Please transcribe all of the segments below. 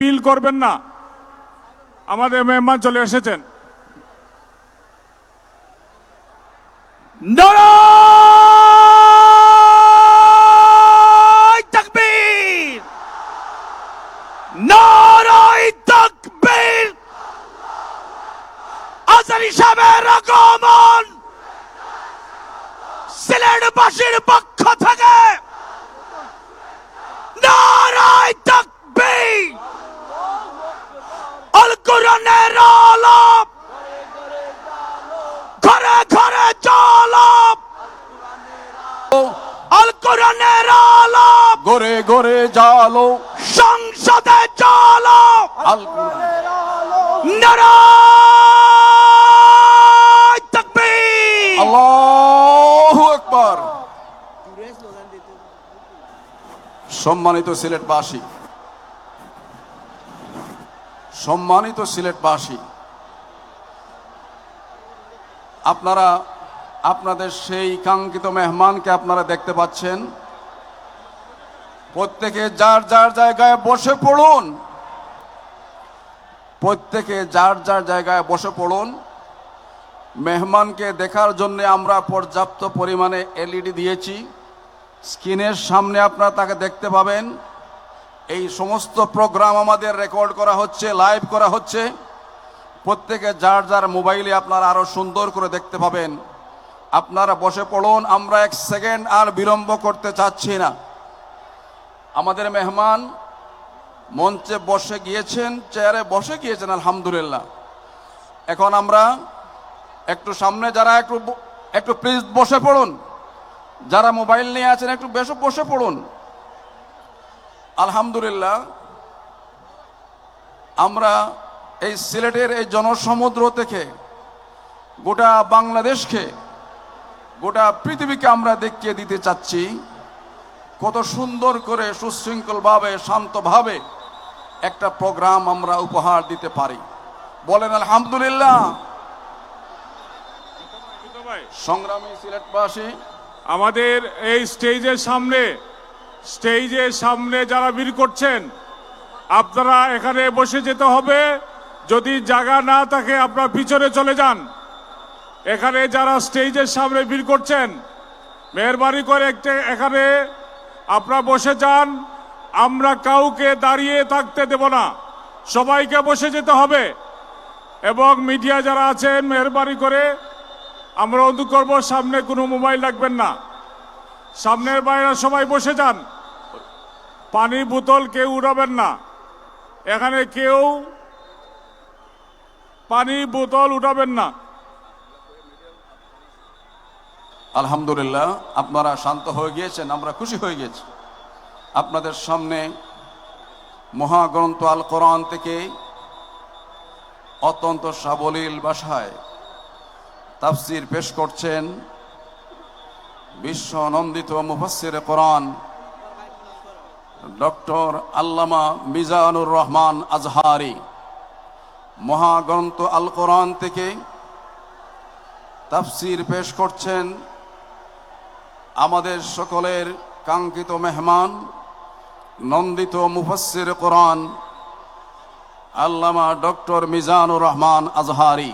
Feel করবেন না। আমাদের মেহমান চলে এসেছেন। নারায়ে তাকবীর, নারায়ে তাকবীর। আজহারী সাহেবের আগমন সিলেটবাসীর পক্ষ থেকে নারায়ে তাকবীর। আল কোরআনের আলো ঘরে ঘরে চলো, আল কোরআনের আলো গড়ে গড়ে জালো, সংসদে চলো, আল কোরআনের নারায়ে তাকবীর। আল্লাহু আকবার। সম্মানিত সিলেটবাসী, সম্মানিত সিলেটবাসী, আপনারা আপনাদের সেই কাঙ্ক্ষিত মেহমানকে আপনারা দেখতে পাচ্ছেন। প্রত্যেকে যার যার জায়গায় বসে পড়ুন, প্রত্যেকে যার যার জায়গায় বসে পড়ুন। মেহমানকে দেখার জন্য আমরা পর্যাপ্ত পরিমাণে এলইডি দিয়েছি। স্ক্রিনের সামনে আপনারা তাকে দেখতে পাবেন। এই সমস্ত প্রোগ্রাম আমাদের রেকর্ড করা হচ্ছে, লাইভ করা হচ্ছে। প্রত্যেকে যার যার মোবাইলে আপনারা আরো সুন্দর করে দেখতে পাবেন। আপনারা বসে পড়ুন, আমরা এক সেকেন্ড আর বিলম্ব করতে চাচ্ছি না। আমাদের মেহমান মঞ্চে বসে গিয়েছেন, চেয়ারে বসে গিয়েছেন, আলহামদুলিল্লাহ। এখন আমরা একটু সামনে যারা একটু প্লিজ বসে পড়ুন। যারা মোবাইল নিয়ে আছেন একটু বসে পড়ুন। আলহামদুলিল্লাহ, আমরা এই সিলেটের এই জনসমুদ্র থেকে গোটা বাংলাদেশকে, গোটা পৃথিবীকে আমরা দেখিয়ে দিতে চাচ্ছি কত সুন্দর করে সুশৃঙ্খলভাবে, শান্তভাবে একটা প্রোগ্রাম আমরা উপহার দিতে পারি। বলেন আলহামদুলিল্লাহ। সংগ্রামী সিলেটবাসী, আমাদের এই স্টেজের সামনে যারা ভিড় করছেন, আপনারা এখানে বসে যেতে হবে। যদি জায়গা না থাকে আপনারা পিছনে চলে যান। এখানে যারা স্টেজের সামনে ভিড় করছেন, মেহরবানি করে এখানে আপনারা বসে যান। আমরা কাউকে দাঁড়িয়ে থাকতে দেব না, সবাইকে বসে যেতে হবে। এবং মিডিয়া যারা আছেন, মেহরবানি করে আমরা অনুরোধ করব, সামনে কোনো মোবাইল রাখবেন না। সামনের বাইরে সবাই বসে যান। পানি বোতল কেউ উড়াবেন না। এখানে কেউ পানি বোতল উঠাবেন না। আলহামদুলিল্লাহ, আপনারা শান্ত হয়ে গিয়েছেন, আমরা খুশি হয়ে গেছি। আপনাদের সামনে মহাগ্রন্থ আল কোরআন থেকে অত্যন্ত সাবলীল ভাষায় তাফসির পেশ করছেন বিশ্ব নন্দিত মুফাসসির কোরআন ডক্টর আল্লামা মিজানুর রহমান আজহারি। মহাগ্রন্থ আল কোরআন থেকে তাফসির পেশ করছেন আমাদের সকলের কাঙ্ক্ষিত মেহমান, নন্দিত মুফাসসির কোরআন আল্লামা ডক্টর মিজানুর রহমান আজহারি।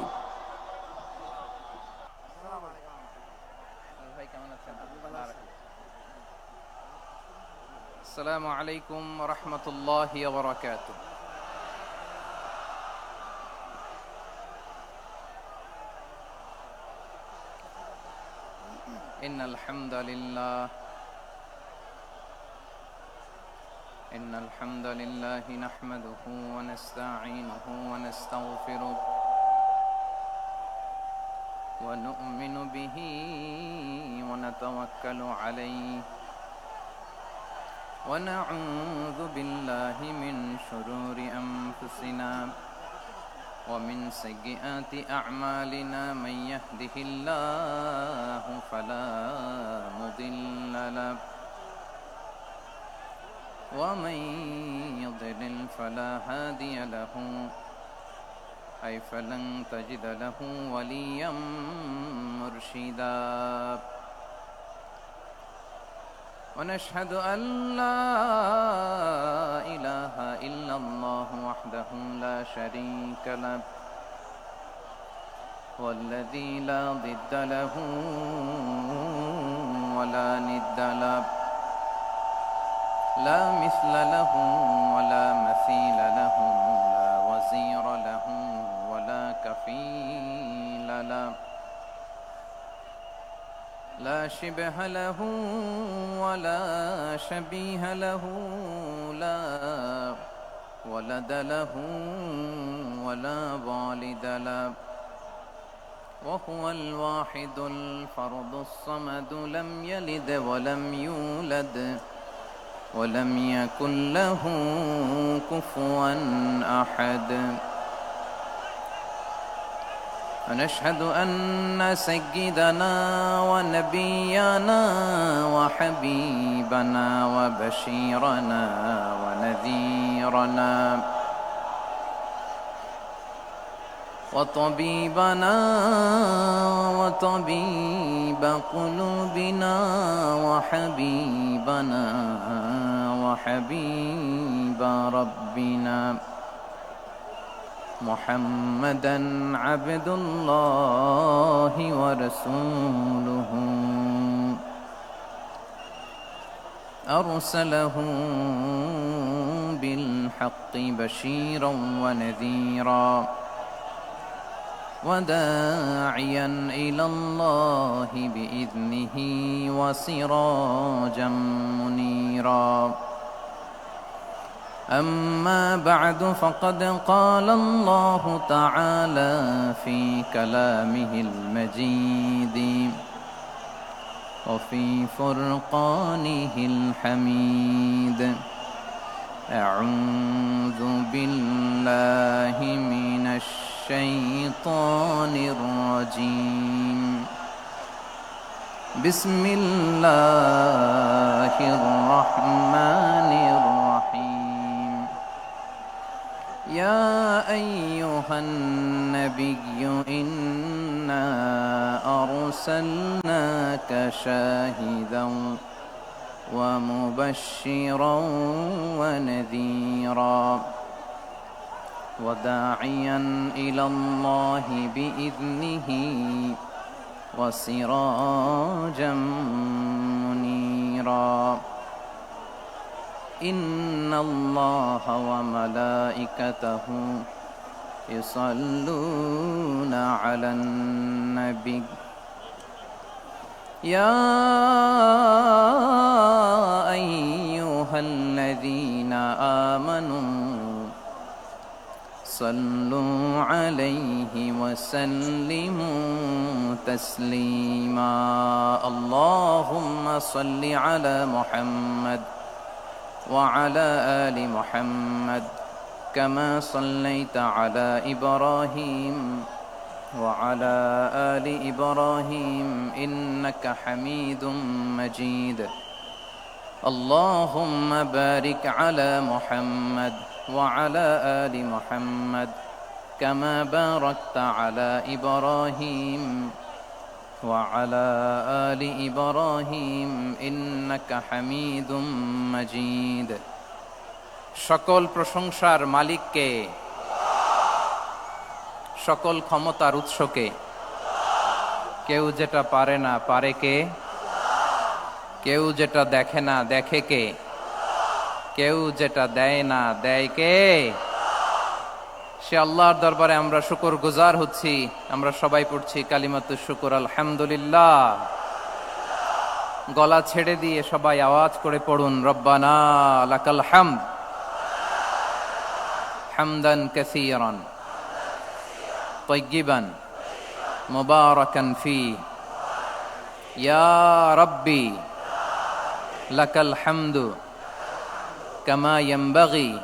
আসসালামু আলাইকুম ওয়া রাহমাতুল্লাহি ওয়া বারাকাতুহু। ইন্নাল হামদালিল্লাহ নাহমাদুহু ওয়া নাস্তাঈনুহু ওয়া নাস্তাগফিরুহ ওয়া নু'মিনু বিহি ওয়া নাতাওয়াক্কালু আলাইহি ونعوذ بالله من شرور أنفسنا ومن سيئات أعمالنا من يهده الله فلا مضل له ومن يضلل فلا هادي له أي فلن تجد له وليا مرشدا ونشهد أن لا إله إلا الله وحده لا شريك له والذي لا ضد له ولا ند له لا مثل له ولا مثيل له لا وزير له ولا كفيل له لا شبه له ولا شبيه له لا ولد له ولا والد له وهو الواحد الفرد الصمد لم يلد ولم يولد ولم يكن له كفوا أحد ونشهد أن سيدنا ونبينا وحبيبنا وبشيرنا ونذيرنا وطبيبنا وطبيب قلوبنا وحبيبنا وحبيب ربنا محمدا عبد الله ورسوله أرسله بالحق بشيرا ونذيرا وداعيا إلى الله بإذنه وسراجا منيرا أما بعد فقد قال الله تعالى في كلامه المجيد وفي فرقانه الحميد أعوذ بالله من الشيطان الرجيم بسم الله الرحمن الرحيم يا أيها النبي إنا أرسلناك شاهدا ومبشرا ونذيرا وداعيا إلى الله بإذنه وسراجا منيرا إن الله وملائكته يصلون على النبي يا أيها الذين آمنوا صلوا عليه وسلموا تسليما اللهم صل على محمد وعلى آل محمد كما صليت على إبراهيم وعلى آل إبراهيم إنك حميد مجيد اللهم بارك على محمد وعلى آل محمد كما باركت على إبراهيم وعلى آل إبراهيم إنك حميد مجيد সকল প্রশংসার মালিককে সকল ক্ষমতার উৎসকে কেউ যেটা পারে না পারে কে কেউ যেটা দেখে না দেখে কে কেউ যেটা দেয় না দেয় কে সে আল্লাহর দরবারে আমরা শুকর গুজার হচ্ছি আমরা সবাই পড়ছি কালিমাতুশ শুকর আলহামদুলিল্লাহ গলা ছেড়ে দিয়ে সবাই আওয়াজ করে পড়ুন রব্বানা লাকাল হামদ হামদান কাসীরান طيبا مباركا فيه يا ربي لك الحمد كما ينبغي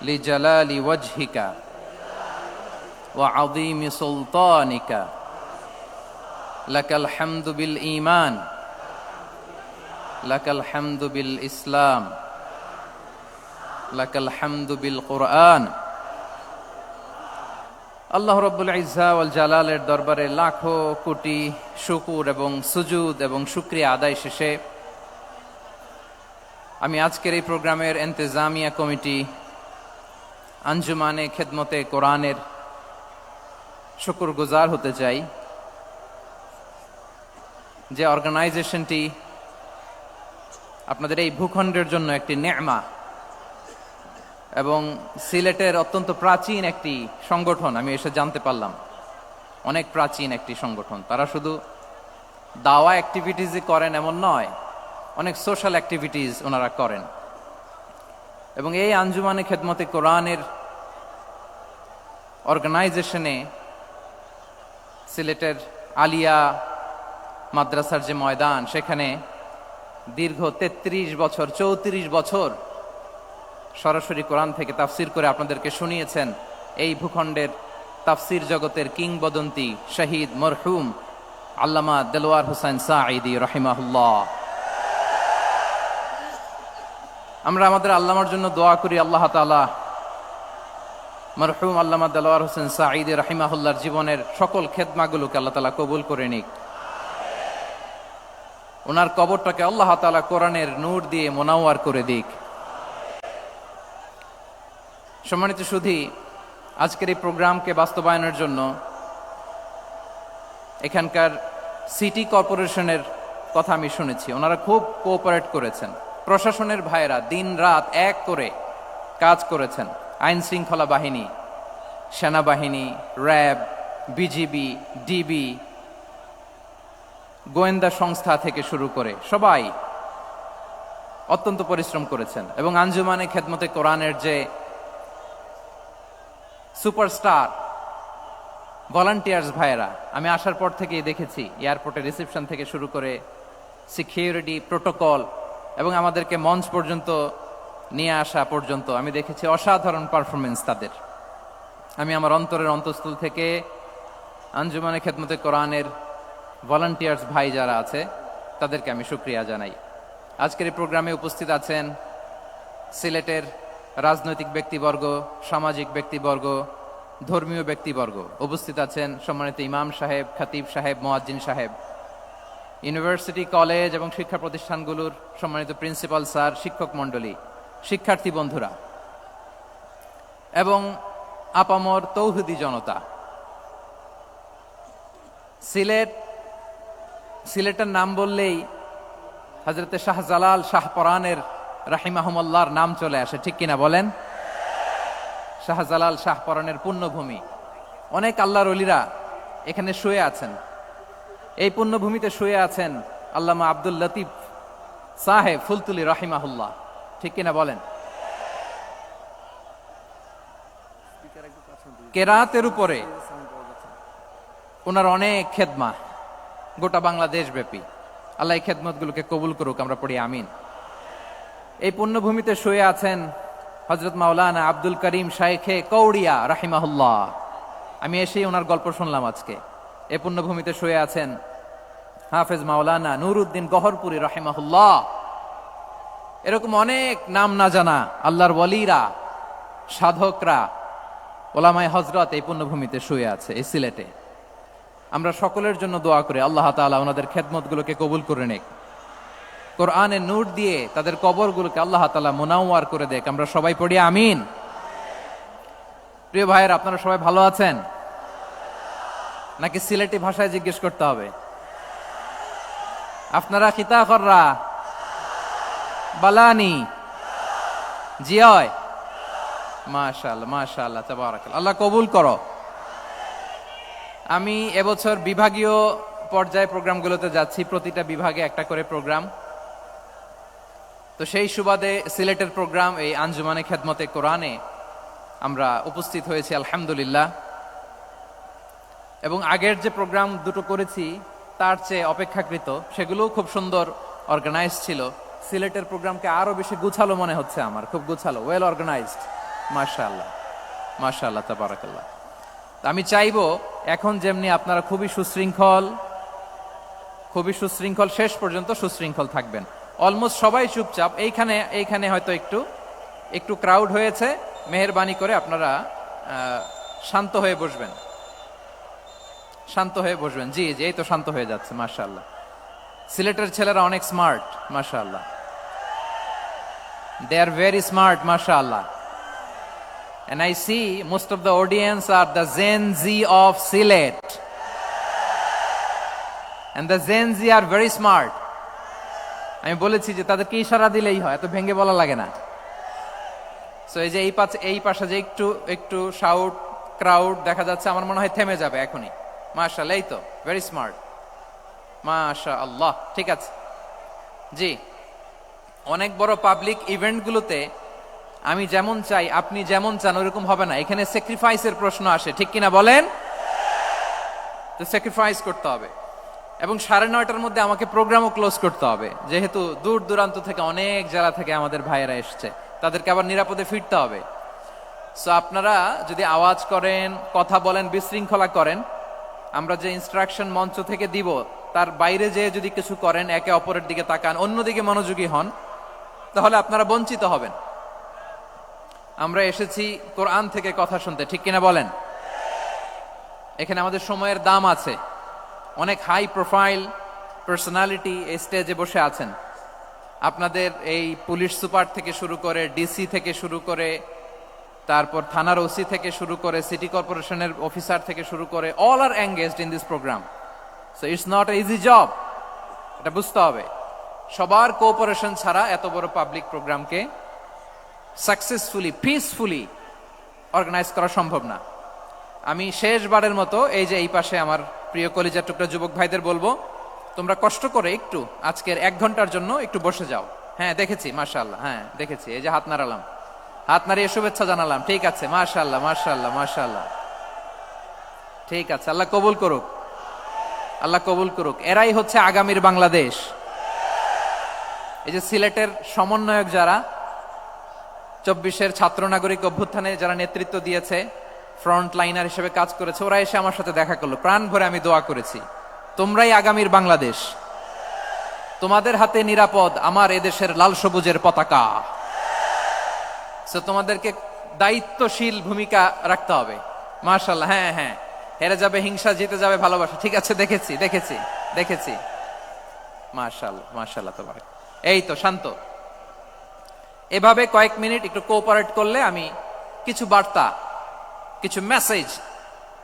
لجلال وجهك وعظيم سلطانك لك الحمد بالإيمان لك الحمد بالإسلام لك الحمد بالقرآن আল্লাহ রব্বুল ইজ্জা ওয়াল জালালের দরবারে লাখো কোটি শুকুর এবং সুজুদ এবং শুকরিয়া আদায় শেষে আমি আজকের এই প্রোগ্রামের ইন্তেজামিয়া কমিটি আঞ্জুমানে খেদমতে কোরআনের শুকরগুজার হতে চাই, যে অর্গানাইজেশনটি আপনাদের এই ভূখণ্ডের জন্য একটি নেমা এবং সিলেটের অত্যন্ত প্রাচীন একটি সংগঠন। আমি এসে জানতে পারলাম অনেক প্রাচীন একটি সংগঠন। তারা শুধু দাওয়া অ্যাক্টিভিটিসই করেন এমন নয়, অনেক সোশ্যাল অ্যাক্টিভিটিস ওনারা করেন। এবং এই আঞ্জুমানে খেদমতে কোরআনের অর্গানাইজেশনে সিলেটের আলিয়া মাদ্রাসার যে ময়দান, সেখানে দীর্ঘ 33 বছর 34 বছর সরাসরি কোরআন থেকে তাফসির করে আপনাদেরকে শুনিয়েছেন এই ভূখণ্ডের তাফসির জগতের কিংবদন্তি শহীদ মরহুম আল্লামা দেলোয়ার হোসেন সাঈদী রাহিমাহুল্লাহ। আমরা আমাদের আল্লামার জন্য দোয়া করি, আল্লাহ তাআলা মরহুম আল্লামা দেলোয়ার হোসেন সাঈদী রাহিমাহুল্লাহর জীবনের সকল খেদমাগুলোকে আল্লাহ তাআলা কবুল করে নিক। ওনার কবরটাকে আল্লাহ তাআলা কোরআনের নূর দিয়ে মোনাওয়ার করে দিক। সম্মানিত সুধী, আজকের এই প্রোগ্রামকে বাস্তবায়নের জন্য এখানকার সিটি কর্পোরেশনের কথা আমি শুনেছি, ওনারা খুব কোঅপারেট করেছেন। প্রশাসনের ভাইয়েরা দিন রাত এক করে কাজ করেছেন। আইন শৃঙ্খলা বাহিনী, সেনাবাহিনী, র্যাব, বিজিবি, ডিবি, গোয়েন্দা সংস্থা থেকে শুরু করে সবাই অত্যন্ত পরিশ্রম করেছেন। এবং আঞ্জুমানে খেদমতে কোরআনের যে সুপারস্টার ভলান্টিয়ার্স ভাইয়েরা, আমি আসার পর থেকেই দেখেছি এয়ারপোর্টে রিসেপশন থেকে শুরু করে সিকিউরিটি প্রোটোকল এবং আমাদেরকে মঞ্চ পর্যন্ত নিয়ে আসা পর্যন্ত আমি দেখেছি অসাধারণ পারফরমেন্স তাদের। আমি আমার অন্তরের অন্তঃস্থল থেকে আঞ্জুমানে খেদমতে কোরআনের ভলান্টিয়ার্স ভাই যারা আছে তাদেরকে আমি শুকরিয়া জানাই। আজকের এই প্রোগ্রামে উপস্থিত আছেন সিলেটের রাজনৈতিক ব্যক্তিবর্গ, সামাজিক ব্যক্তিবর্গ, ধর্মীয় ব্যক্তিবর্গ। উপস্থিত আছেন সম্মানিত ইমাম সাহেব, খতিব সাহেব, মুয়াজ্জিন সাহেব, ইউনিভার্সিটি, কলেজ এবং শিক্ষা প্রতিষ্ঠানগুলোর সম্মানিত প্রিন্সিপাল স্যার, শিক্ষক মণ্ডলী, শিক্ষার্থী বন্ধুরা এবং আপামর তৌহিদি জনতা। সিলেটের নাম বললেই হযরতে শাহজালাল শাহপরানের রাহিমাহুমুল্লাহর নাম চলে আসে, ঠিক কিনা বলেন? শাহজালাল শাহপরানের পুণ্যভূমি। অনেক আল্লাহর ওলিরা এখানে শুয়ে আছেন। এই পুণ্যভূমিতে শুয়ে আছেন আল্লামা আব্দুল লতিফ সাহেব ফুলতুলি রাহিমাহুল্লাহ, ঠিক কিনা বলেন? কেরাতের উপরে ওনার অনেক খেদমা গোটা বাংলাদেশ ব্যাপী। আল্লাহ এই খেদমতগুলোকে কবুল করুক, আমরা পড়ি আমিন। এই পুণ্যভূমিতে শুয়ে আছেন হযরত মাওলানা আব্দুল করিম শাইখে কৌড়িয়া রাহিমাহুল্লাহ। আমি এসেই ওনার গল্প শুনলাম আজকে। এই পুণ্যভূমিতে শুয়ে আছেন হাফেজ মাওলানা নুরউদ্দিন গহরপুরী রাহিমাহুল্লাহ। এরকম অনেক নাম না জানা আল্লাহর ওয়ালিরা, সাধকরা, ওলামায়ে হযরত এই পুণ্যভূমিতে শুয়ে আছে এই সিলেটে। আমরা সকলের জন্য দোয়া করি আল্লাহ তাআলা ওনাদের খেদমতগুলোকে কবুল করে নেক, কোরআনের নূর দিয়ে তাদের কবরগুলোকে আল্লাহ তাআলা মুনাওয়ার করে দেখ। আমরা সবাই পড়ি আমিন। প্রিয় ভাইয়ের, আপনারা সবাই ভালো আছেন নাকি সিলেটি ভাষায় জিজ্ঞেস করতে হবে? আপনারা খিতা কররা বালানি জিয়? মাশাআল্লাহ মাশাআল্লাহ তাবারাকাল্লাহ, আল্লাহ কবুল করো। আমি এবছর বিভাগীয় পর্যায়ে প্রোগ্রামগুলোতে যাচ্ছি, প্রতিটা বিভাগে একটা করে প্রোগ্রাম। তো সেই সুবাদে সিলেটের প্রোগ্রাম এই আঞ্জুমানে খেদমতে কোরআনে আমরা উপস্থিত হয়েছি আলহামদুলিল্লাহ। এবং আগের যে প্রোগ্রাম দুটো করেছি তার চেয়ে অপেক্ষাকৃত সেগুলোও খুব সুন্দর অর্গানাইজ ছিল। সিলেটের প্রোগ্রামকে আরো বেশি গুছালো মনে হচ্ছে আমার, খুব গুছালো, ওয়েল অর্গানাইজড। মাশাআল্লাহ মাশাআল্লাহ তাবারাকাল্লাহ। আমি চাইবো এখন যেমনি আপনারা খুবই সুশৃঙ্খল শেষ পর্যন্ত সুশৃঙ্খল থাকবেন। অলমোস্ট সবাই চুপচাপ, এইখানে হয়তো একটু ক্রাউড হয়েছে, মেহেরবানি করে আপনারা শান্ত হয়ে বসবেন, শান্ত হয়ে বসবেন। জি জি, এই তো শান্ত হয়ে যাচ্ছে। মাশাআল্লাহ, সিলেটের ছেলেরা অনেক স্মার্ট, মাশাআল্লাহ। They are very smart, mashallah. And I see most of the audience are the Gen Z of Sylhet. And the Gen Z are very smart. আমি বলেছি যে তাদেরকে ইশারা দিলেই হয়, এত ভেঙে বলা লাগে না। সো এই যে এই পাশে যে একটু একটু শাউট ক্রাউড দেখা যাচ্ছে, আমার মনে হয় থেমে যাবে এখনই। মাশাআল্লাহ, এই তো ভেরি স্মার্ট, মাশাআল্লাহ। ঠিক আছে জি, অনেক বড় পাবলিক ইভেন্টগুলোতে আমি যেমন চাই আপনি যেমন চান ওরকম হবে না, এখানে স্যাক্রিফাইসের প্রশ্ন আসে, ঠিক কিনা বলেন? তো স্যাক্রিফাইস করতে হবে এবং 9:30টার মধ্যে আমাকে প্রোগ্রামও ক্লোজ করতে হবে, যেহেতু দূর দূরান্ত থেকে অনেক জেলা থেকে আমাদের ভাইয়েরা এসছে, তাদেরকে আবার নিরাপদে ফিরতে হবে। সো আপনারা যদি আওয়াজ করেন, কথা বলেন, বিশৃঙ্খলা করেন, আমরা যে ইনস্ট্রাকশন মঞ্চ থেকে দিব তার বাইরে যে যদি কিছু করেন, একে অপরের দিকে তাকান, অন্যদিকে মনোযোগী হন, তাহলে আপনারা বঞ্চিত হবেন। আমরা এসেছি কোরআন থেকে কথা শুনতে, ঠিক কিনা বলেন? এখানে আমাদের সময়ের দাম আছে। অনেক হাই প্রোফাইল পার্সোনালিটি এই স্টেজে বসে আছেন। আপনাদের এই পুলিশ সুপার থেকে শুরু করে, ডিসি থেকে শুরু করে, তারপর থানার ওসি থেকে শুরু করে, সিটি কর্পোরেশনের অফিসার থেকে শুরু করে, all are engaged in this program. So it's not a easy job, এটা বুঝতে হবে। সবার কোঅপারেশন ছাড়া এত বড় পাবলিক প্রোগ্রামকে সাকসেসফুলি, পিসফুলি অর্গানাইজ করা সম্ভব না। আমি শেষবারের মতো এই যে এই পাশে আমার প্রিয় কলিজার টুকরা যুবক ভাইদের বলবো, তোমরা কষ্ট করে একটু আজকের 1 ঘন্টার জন্য একটু বসে যাও। হ্যাঁ দেখেছি, মাশাআল্লাহ, হ্যাঁ দেখেছি, এই যে হাত নাড়ালাম, হাত নাড়িয়ে শুভেচ্ছা জানালাম, ঠিক আছে, মাশাআল্লাহ মাশাআল্লাহ মাশাআল্লাহ, ঠিক আছে, আল্লাহ কবুল করুক, আল্লাহ কবুল করুক। এরাই হচ্ছে আগামীর বাংলাদেশ। এই যে সিলেটের সমন্বয়ক যারা 24-এর ছাত্র নাগরিক অভ্যুত্থানে যারা নেতৃত্ব দিয়েছে, ফ্রন্ট লাইনার হিসেবে কাজ করেছে, ওরা এসে আমার সাথে দেখা করলো, প্রাণ ভরে আমি দোয়া করেছি, তোমরাই আগামীর বাংলাদেশ, তোমাদের হাতে নিরাপদ আমার এদেশের লাল সবুজের পতাকা। সো তোমাদেরকে দায়িত্বশীল ভূমিকা রাখতে হবে। মাশাআল্লাহ, হ্যাঁ হ্যাঁ, হেরে যাবে হিংসা, জিতে যাবে ভালোবাসা, ঠিক আছে, দেখেছি দেখেছি দেখেছি, মাশাআল্লাহ মাশাআল্লাহ, তোমার এই তো শান্ত। এভাবে কয়েক মিনিট একটু কোঅপারেট করলে আমি কিছু বার্তা, কিছু মেসেজ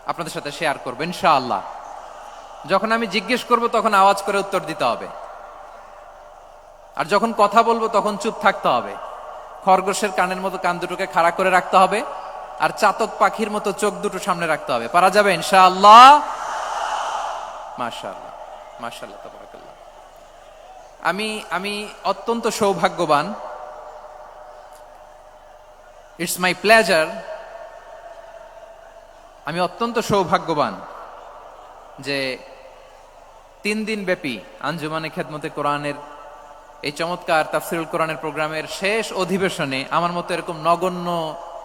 আপনাদের সাথে শেয়ার করবো ইনশাআল্লাহ। যখন আমি জিজ্ঞেস করব তখন আওয়াজ করে উত্তর দিতে হবে, আর যখন কথা বলবো তখন চুপ থাকতে হবে। খরগোশের কানের মতো কান দুটোকে খাড়া করে রাখতে হবে, আর চাতক পাখির মতো চোখ দুটো সামনে রাখতে হবে। পারা যাবে ইনশাআল্লাহ? মাশাআল্লাহ মাশাআল্লাহ, তাবারাকাল্লাহ। আমি অত্যন্ত সৌভাগ্যবান, ইটস মাই প্লেজার, আমি অত্যন্ত সৌভাগ্যবান যে 3 দিন ব্যাপী আঞ্জুমানে খেদমতে কোরআনের এই চমৎকার তাফসিরুল কোরআনের প্রোগ্রামের শেষ অধিবেশনে আমার মতো এরকম নগণ্য,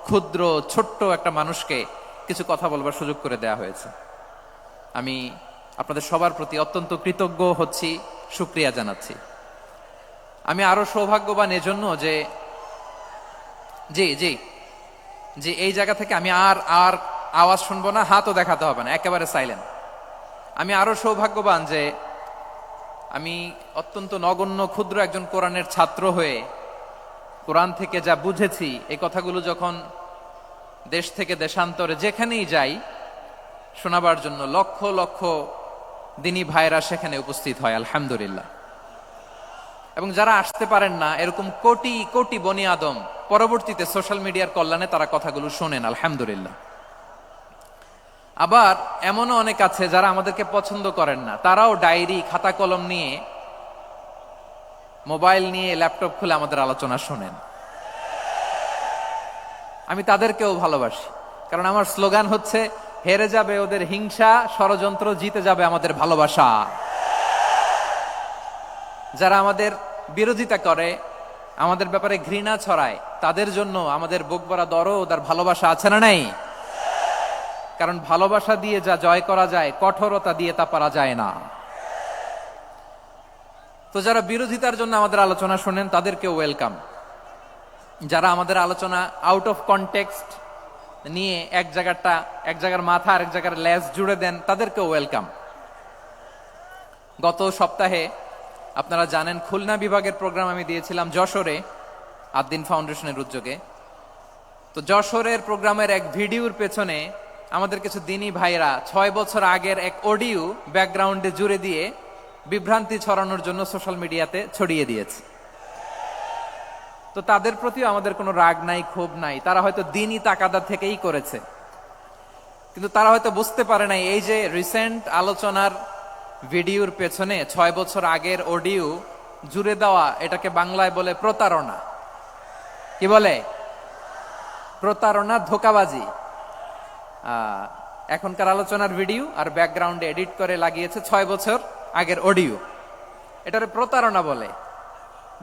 ক্ষুদ্র, ছোট্ট একটা মানুষকে কিছু কথা বলবার সুযোগ করে দেয়া হয়েছে। আমি আপনাদের সবার প্রতি অত্যন্ত কৃতজ্ঞ হচ্ছি, শুকরিয়া জানাচ্ছি। আমি আরো সৌভাগ্যবান এজন্য যে জি জি জি এই জায়গা থেকে আমি আর আওয়াজ শুনবো না, হাতও দেখাতে হবে না, একেবারে সাইলেন্ট। আমি আরো সৌভাগ্যবান যে আমি অত্যন্ত নগণ্য ক্ষুদ্র একজন কোরআনের ছাত্র হয়ে কোরআন থেকে যা বুঝেছি, এই কথাগুলো যখন দেশ থেকে দেশান্তরে যেখানেই যাই শোনাবার জন্য লক্ষ লক্ষ দিনী ভাইরা সেখানে উপস্থিত হয়, আলহামদুলিল্লাহ। এবং যারা আসতে পারেন না, এরকম কোটি কোটি বনি আদম পরবর্তীতে সোশ্যাল মিডিয়ার কল্যাণে তারা কথাগুলো শোনেন, আলহামদুলিল্লাহ। আবার এমনও অনেক আছে যারা আমাদেরকে পছন্দ করেন না, তারাও ডায়েরি, খাতা কলম নিয়ে, মোবাইল নিয়ে, ল্যাপটপ খুলে আমাদের আলোচনা শোনেন। আমি তাদেরকেও ভালোবাসি, কারণ আমার স্লোগান হচ্ছে, হেরে যাবে ওদের হিংসা, ষড়যন্ত্র, জিতে যাবে আমাদের ভালোবাসা। যারা আমাদের বিরোধিতা করে, আমাদের ব্যাপারে ঘৃণা ছড়ায়, তাদের জন্য আমাদের বুক ভরা দরদ আর ভালোবাসা আছে না নাই? কারণ ভালোবাসা দিয়ে যা জয় করা যায়, কঠোরতা দিয়ে তা পারা যায় না। তো যারা বিরোধিতার জন্য আমাদের আলোচনা শোনেন তাদেরকে ওয়েলকাম। যারা আমাদের আলোচনা আউট অফ কনটেক্সট নিয়ে এক জায়গার মাথা আর এক জায়গার লেজ জুড়ে দেন, তাদেরকে ওয়েলকাম। গত সপ্তাহে আপনারা জানেন খুলনা বিভাগের প্রোগ্রাম আমি দিয়েছিলাম যশোরে। আদ্দিন ফাউন্ডেশনের উদ্যোগে। তো যশোরের প্রোগ্রামের এক ভিডিওর পেছনে আমাদের কিছু দিনী ভাইরা 6 বছর আগের এক অডিও ব্যাকগ্রাউন্ডে জুড়ে দিয়ে বিভ্রান্তি ছড়ানোর জন্য সোশ্যাল মিডিয়াতে ছড়িয়ে দিয়েছে। তো তাদের প্রতিও আমাদের কোনো রাগ নাই, ক্ষোভ নাই। তারা হয়তো দিনই তাকাদা থেকেই করেছে, কিন্তু তারা হয়তো বুঝতে পারে নাই এই যে রিসেন্ট আলোচনার ভিডিওর পেছনে 6 বছর আগের অডিও জুড়ে দেওয়া, এটাকে বাংলায় বলে প্রতারণা। কি বলে? প্রতারণা, ধোঁকাবাজি। এখনকার আলোচনার ভিডিও আর ব্যাকগ্রাউন্ডে এডিট করে লাগিয়েছে 6 বছর আগের অডিও। এটারে প্রতারণা বলে,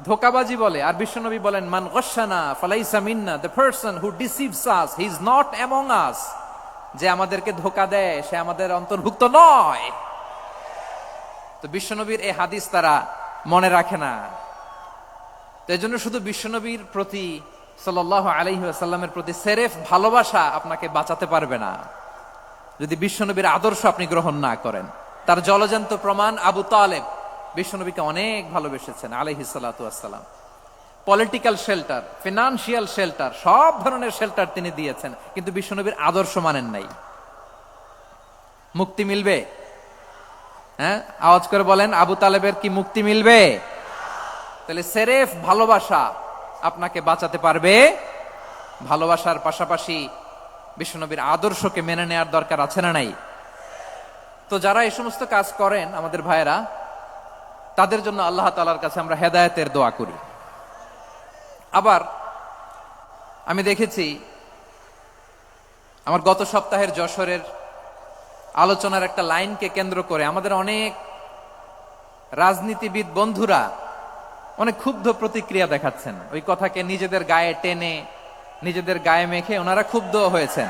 ধোঁকাবাজি বলে। আর বিশ্বনবী বলেন, মান গশানা ফালাইসা মিন্না, the person who deceives us he is not among us. যে আমাদেরকে ধোঁকা দেয় সে আমাদের অন্তর্ভুক্ত নয়। তো বিশ্বনবীর এই হাদিস তারা মনে রাখে না। তো এই জন্য শুধু বিশ্বনবীর প্রতি সাল্লাল্লাহু আলাইহি ওয়াসাল্লামের প্রতি সেরেফ ভালোবাসা আপনাকে বাঁচাতে পারবে না যদি বিশ্বনবীর আদর্শ আপনি গ্রহণ না করেন। তার জলজান্ত প্রমাণ আবু তালেব বিশ্বনবীকে অনেক ভালোবেসেছেন আলাইহিস সালাতু ওয়াসসালাম। পলিটিক্যাল শেল্টার, ফিনান্সিয়াল শেল্টার, সব ধরনের শেল্টার তিনি দিয়েছেন, কিন্তু বিশ্বনবীর আদর্শ মানেন নাই। মুক্তি মিলবে? হ্যাঁ, আওয়াজ করে বলেন, আবু তালেবের কি মুক্তি মিলবে? তাহলে সেরেফ ভালোবাসা আপনাকে বাঁচাতে পারবে। ভালোবাসার পাশাপাশি বিশ্বনবীর আদর্শকে মেনে নেওয়ার দরকার আছে না নাই? তো যারা এই সমস্ত কাজ করেন আমাদের ভাইয়েরা, তাদের জন্য আল্লাহ তাআলার কাছে আমরা হেদায়েতের দোয়া করি। আবার আমি দেখেছি আমার গত সপ্তাহের যশোরের আলোচনার একটা লাইনকে কেন্দ্র করে আমাদের অনেক রাজনীতিবিদ বন্ধুরা অনেক ক্ষুব্ধ প্রতিক্রিয়া দেখাচ্ছেন। ওই কথাকে নিজেদের গায়ে টেনে, নিজেদের গায়ে মেখে ওনারা ক্ষুব্ধ হয়েছেন।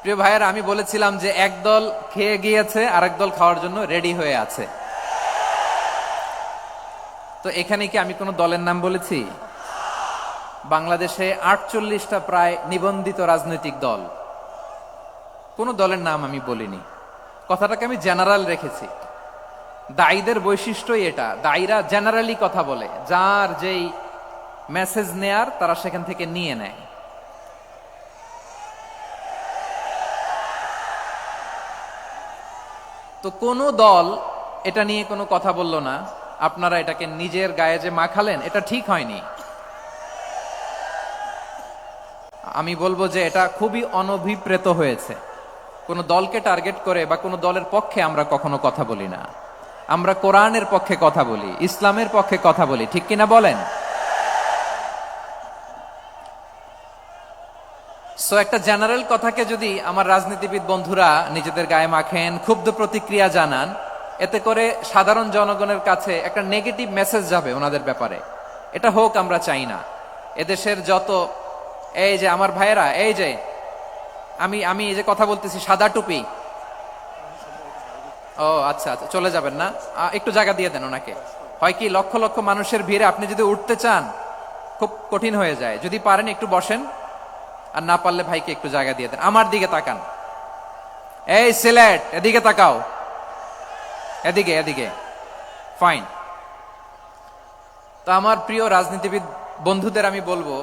প্রিয় ভাইয়েরা, আমি বলেছিলাম যে একদল খেয়ে গিয়েছে, আরেক দল খাওয়ার জন্য রেডি হয়ে আছে। তো এখানে কি আমি কোনো দলের নাম বলেছি? বাংলাদেশে 48টা প্রায় নিবন্ধিত রাজনৈতিক দল, কোনো দলের নাম আমি বলিনি। কথাটাকে আমি জেনারেল রেখেছি। দায়ীদের বৈশিষ্ট্যই এটা, দায়ীরা জেনারেলি কথা বলে, যার যেই মেসেজ নেয়ার তারা সেখান থেকে নিয়ে নেয়। তো কোনো দল এটা নিয়ে কোনো কথা বলল না। আপনারা এটাকে নিজের গায়ে যে মাখালেন, এটা ঠিক হয়নি। আমি বলবো যে এটা খুবই অনভিপ্রেত হয়েছে। কোনো দলকে টার্গেট করে বা কোনো দলের পক্ষে আমরা কখনো কথা বলি না। আমরা কোরআনের পক্ষে কথা বলি, ইসলামের পক্ষে কথা বলি, ঠিক কিনা বলেন? সো একটা জেনারেল কথাকে যদি আমার রাজনীতিবিদ বন্ধুরা নিজেদের গায়ে মাখেন, ক্ষুব্ধ প্রতিক্রিয়া জানান, এতে করে সাধারণ জনগণের কাছে একটা নেগেটিভ মেসেজ যাবে ওনাদের ব্যাপারে। এটা হোক আমরা চাই না। এদেশের যত এই যে আমার ভাইয়েরা, এই যে আমি এই যে কথা বলতেছি, সাদা টুপি, ও আচ্ছা আচ্ছা, চলে যাবেন না? একটু জায়গা দিয়ে দেন ওনাকে। হয় কি, লক্ষ লক্ষ মানুষের ভিড়ে আপনি যদি উঠতে চান খুব কঠিন হয়ে যায়। যদি পারেন একটু বসেন, আর না পারলে ভাইকে একটু জায়গা দিয়ে দেন। আমার দিকে তাকান, এই সিলেট, এদিকে তাকাও, এদিকে এদিকে, ফাইন। তো আমার প্রিয় রাজনীতিবিদ বন্ধুদের আমি বলবো,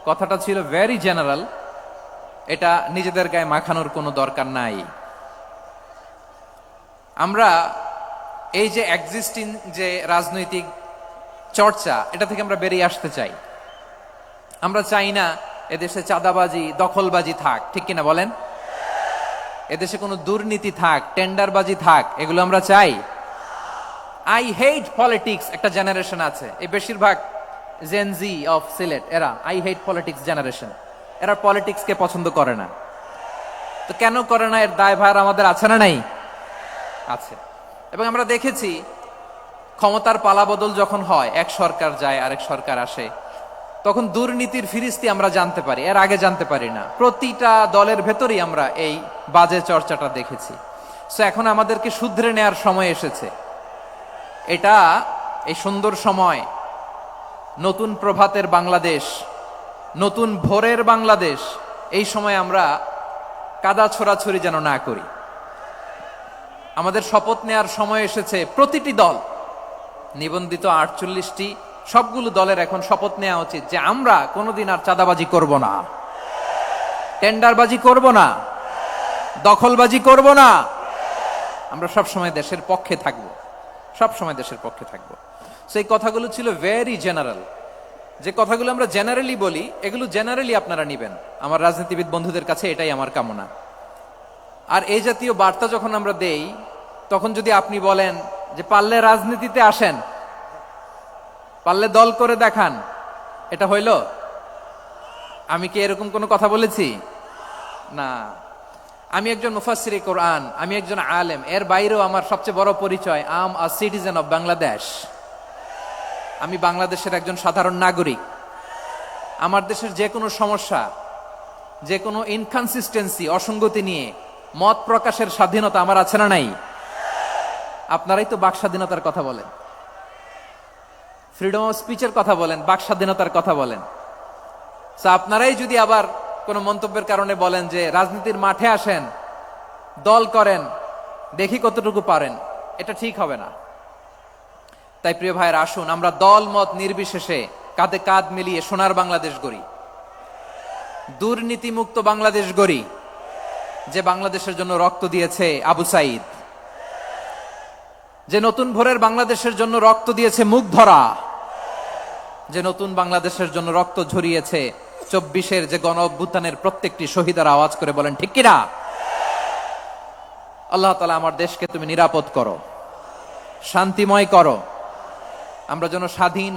কথাটা ছিল ভেরি জেনারেল, এটা নিজেদের গায়ে মাখানোর কোনো দরকার নাই। আমরা এই যে এক্সিস্টিং যে রাজনৈতিক চর্চা, এটা থেকে আমরা বেরিয়ে আসতে চাই। আমরা চাই না এদেশে চাঁদাবাজি, দখলবাজি থাক, ঠিক কিনা বলেন? এদেশে কোনো দুর্নীতি থাক, টেন্ডারবাজি থাক, এগুলো আমরা চাই? আই হেট পলিটিক্স একটা জেনারেশন আছে, এই বেশিরভাগ জেনজি অফ সিলেট, এরা আই হেট পলিটিক্স জেনারেশন। এরা পলিটিক্সকে পছন্দ করে না। তো কেন করে না, এর দায়ভার আমাদের আছে না নাই? আছে। এবং আমরা দেখেছি ক্ষমতার পালাবদল যখন হয়, এক সরকার যায় আরেক সরকার আসে, তখন দুর্নীতির ফিরিস্তি আমরা জানতে পারি, এর আগে জানতে পারি না। প্রতিটা দলের ভেতরেই আমরা এই বাজে চর্চাটা দেখেছি। সো এখন আমাদেরকে শুধরে নেয়ার সময় এসেছে। এটা এই সুন্দর সময়, নতুন প্রভাতের বাংলাদেশ, নতুন ভোরের বাংলাদেশ, এই সময় আমরা কাদা ছোড়াছড়ি যেন না করি। আমাদের শপথ নেয়ার সময় এসেছে। প্রতিটি দল, নিবন্ধিত 48টি সবগুলো দলের এখন শপথ নেওয়া উচিত যে আমরা কোনোদিন আর চাঁদাবাজি করব না, টেন্ডারবাজি করব না, দখলবাজি করব না। আমরা সব সময় দেশের পক্ষে থাকব, সব সময় দেশের পক্ষে থাকব। সেই কথাগুলো ছিল ভেরি জেনারেল। যে কথাগুলো আমরা জেনারেলি বলি, এগুলো জেনারেলি আপনারা নিবেন। আমার রাজনীতিবিদ বন্ধুদের কাছে এটাই আমার কামনা। আর এই জাতীয় বার্তা যখন আমরা দেই, তখন যদি আপনি বলেন যে পারলে রাজনীতিতে আসেন, পারলে দল করে দেখান, এটা হইল? আমি কি এরকম কোনো কথা বলেছি? না। আমি একজন মুফাসসিরে কোরআন, আমি একজন আলেম, এর বাইরেও আমার সবচেয়ে বড় পরিচয় আম আ সিটিজেন অফ বাংলাদেশ। আমি বাংলাদেশের একজন সাধারণ নাগরিক। আমার দেশের যে কোনো সমস্যা, যে কোনো ইনকনসিস্টেন্সি, অসঙ্গতি নিয়ে মত প্রকাশের স্বাধীনতা আমার আছে না নাই? আপনারাই তো বাক স্বাধীনতার কথা বলেন, ফ্রিডম অফ স্পিচের কথা বলেন, বাক স্বাধীনতার কথা বলেন। আপনারাই যদি আবার কোনো মন্তব্যের কারণে বলেন যে রাজনীতির মাঠে আসেন, দল করেন, দেখি কতটুকু পারেন, এটা ঠিক হবে না। তাই প্রিয় ভাইয়ের, আসুন আমরা দল মত নির্বিশেষে কাঁধে কাঁধ মিলিয়ে সোনার বাংলাদেশ গড়ি, দুর্নীতিমুক্ত বাংলাদেশ গড়ি, যে বাংলাদেশের জন্য রক্ত দিয়েছে আবু সাইদ, যে নতুন ভোরের বাংলাদেশের জন্য রক্ত দিয়েছে মুগ্ধরা, যে নতুন বাংলাদেশের জন্য রক্ত ঝরিয়েছে 24-এর যে গণ অভ্যুত্থানের প্রত্যেকটি শহীদার। আওয়াজ করে বলেন ঠিক কিনা? আল্লাহ তাআলা আমার দেশকে তুমি নিরাপদ করো, শান্তিময় করো। আমরা যেন স্বাধীন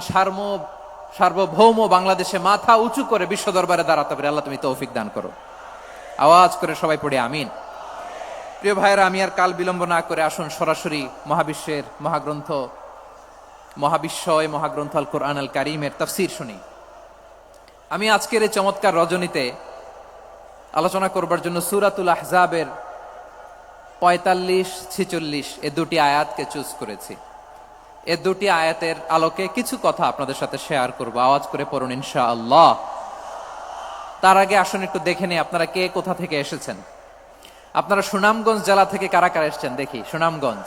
সার্বভৌম বাংলাদেশে মাথা উঁচু করে বিশ্ব দরবারে দাঁড়াতে পারি। আল্লাহ তুমি তৌফিক দান করো। আওয়াজ করে সবাই পড়ে আমিন। প্রিয় ভাইয়েরা, আমি আর কাল বিলম্ব না করে আসুন সরাসরি মহাবিশ্বের মহাগ্রন্থ, মহাবিশ্বয় মহাগ্রন্থ আল কোরআন আল কারীমের তাফসীর শুনি। আমি আজকের এই চমৎকার রজনীতে আলোচনা করবার জন্য সূরাতুল আহজাবের 45-46 এ দুটি আয়াতকে চুজ করেছি। এ দুটি আয়াতের আলোকে কিছু কথা আপনাদের সাথে শেয়ার করব। আওয়াজ করে পড়ুন ইনশাআল্লাহ। তার আগে আসুন একটু দেখে নিই আপনারা কে কোথা থেকে এসেছেন। আপনারা সুনামগঞ্জ জেলা থেকে কারা কারা এসেছেন দেখি। সুনামগঞ্জ,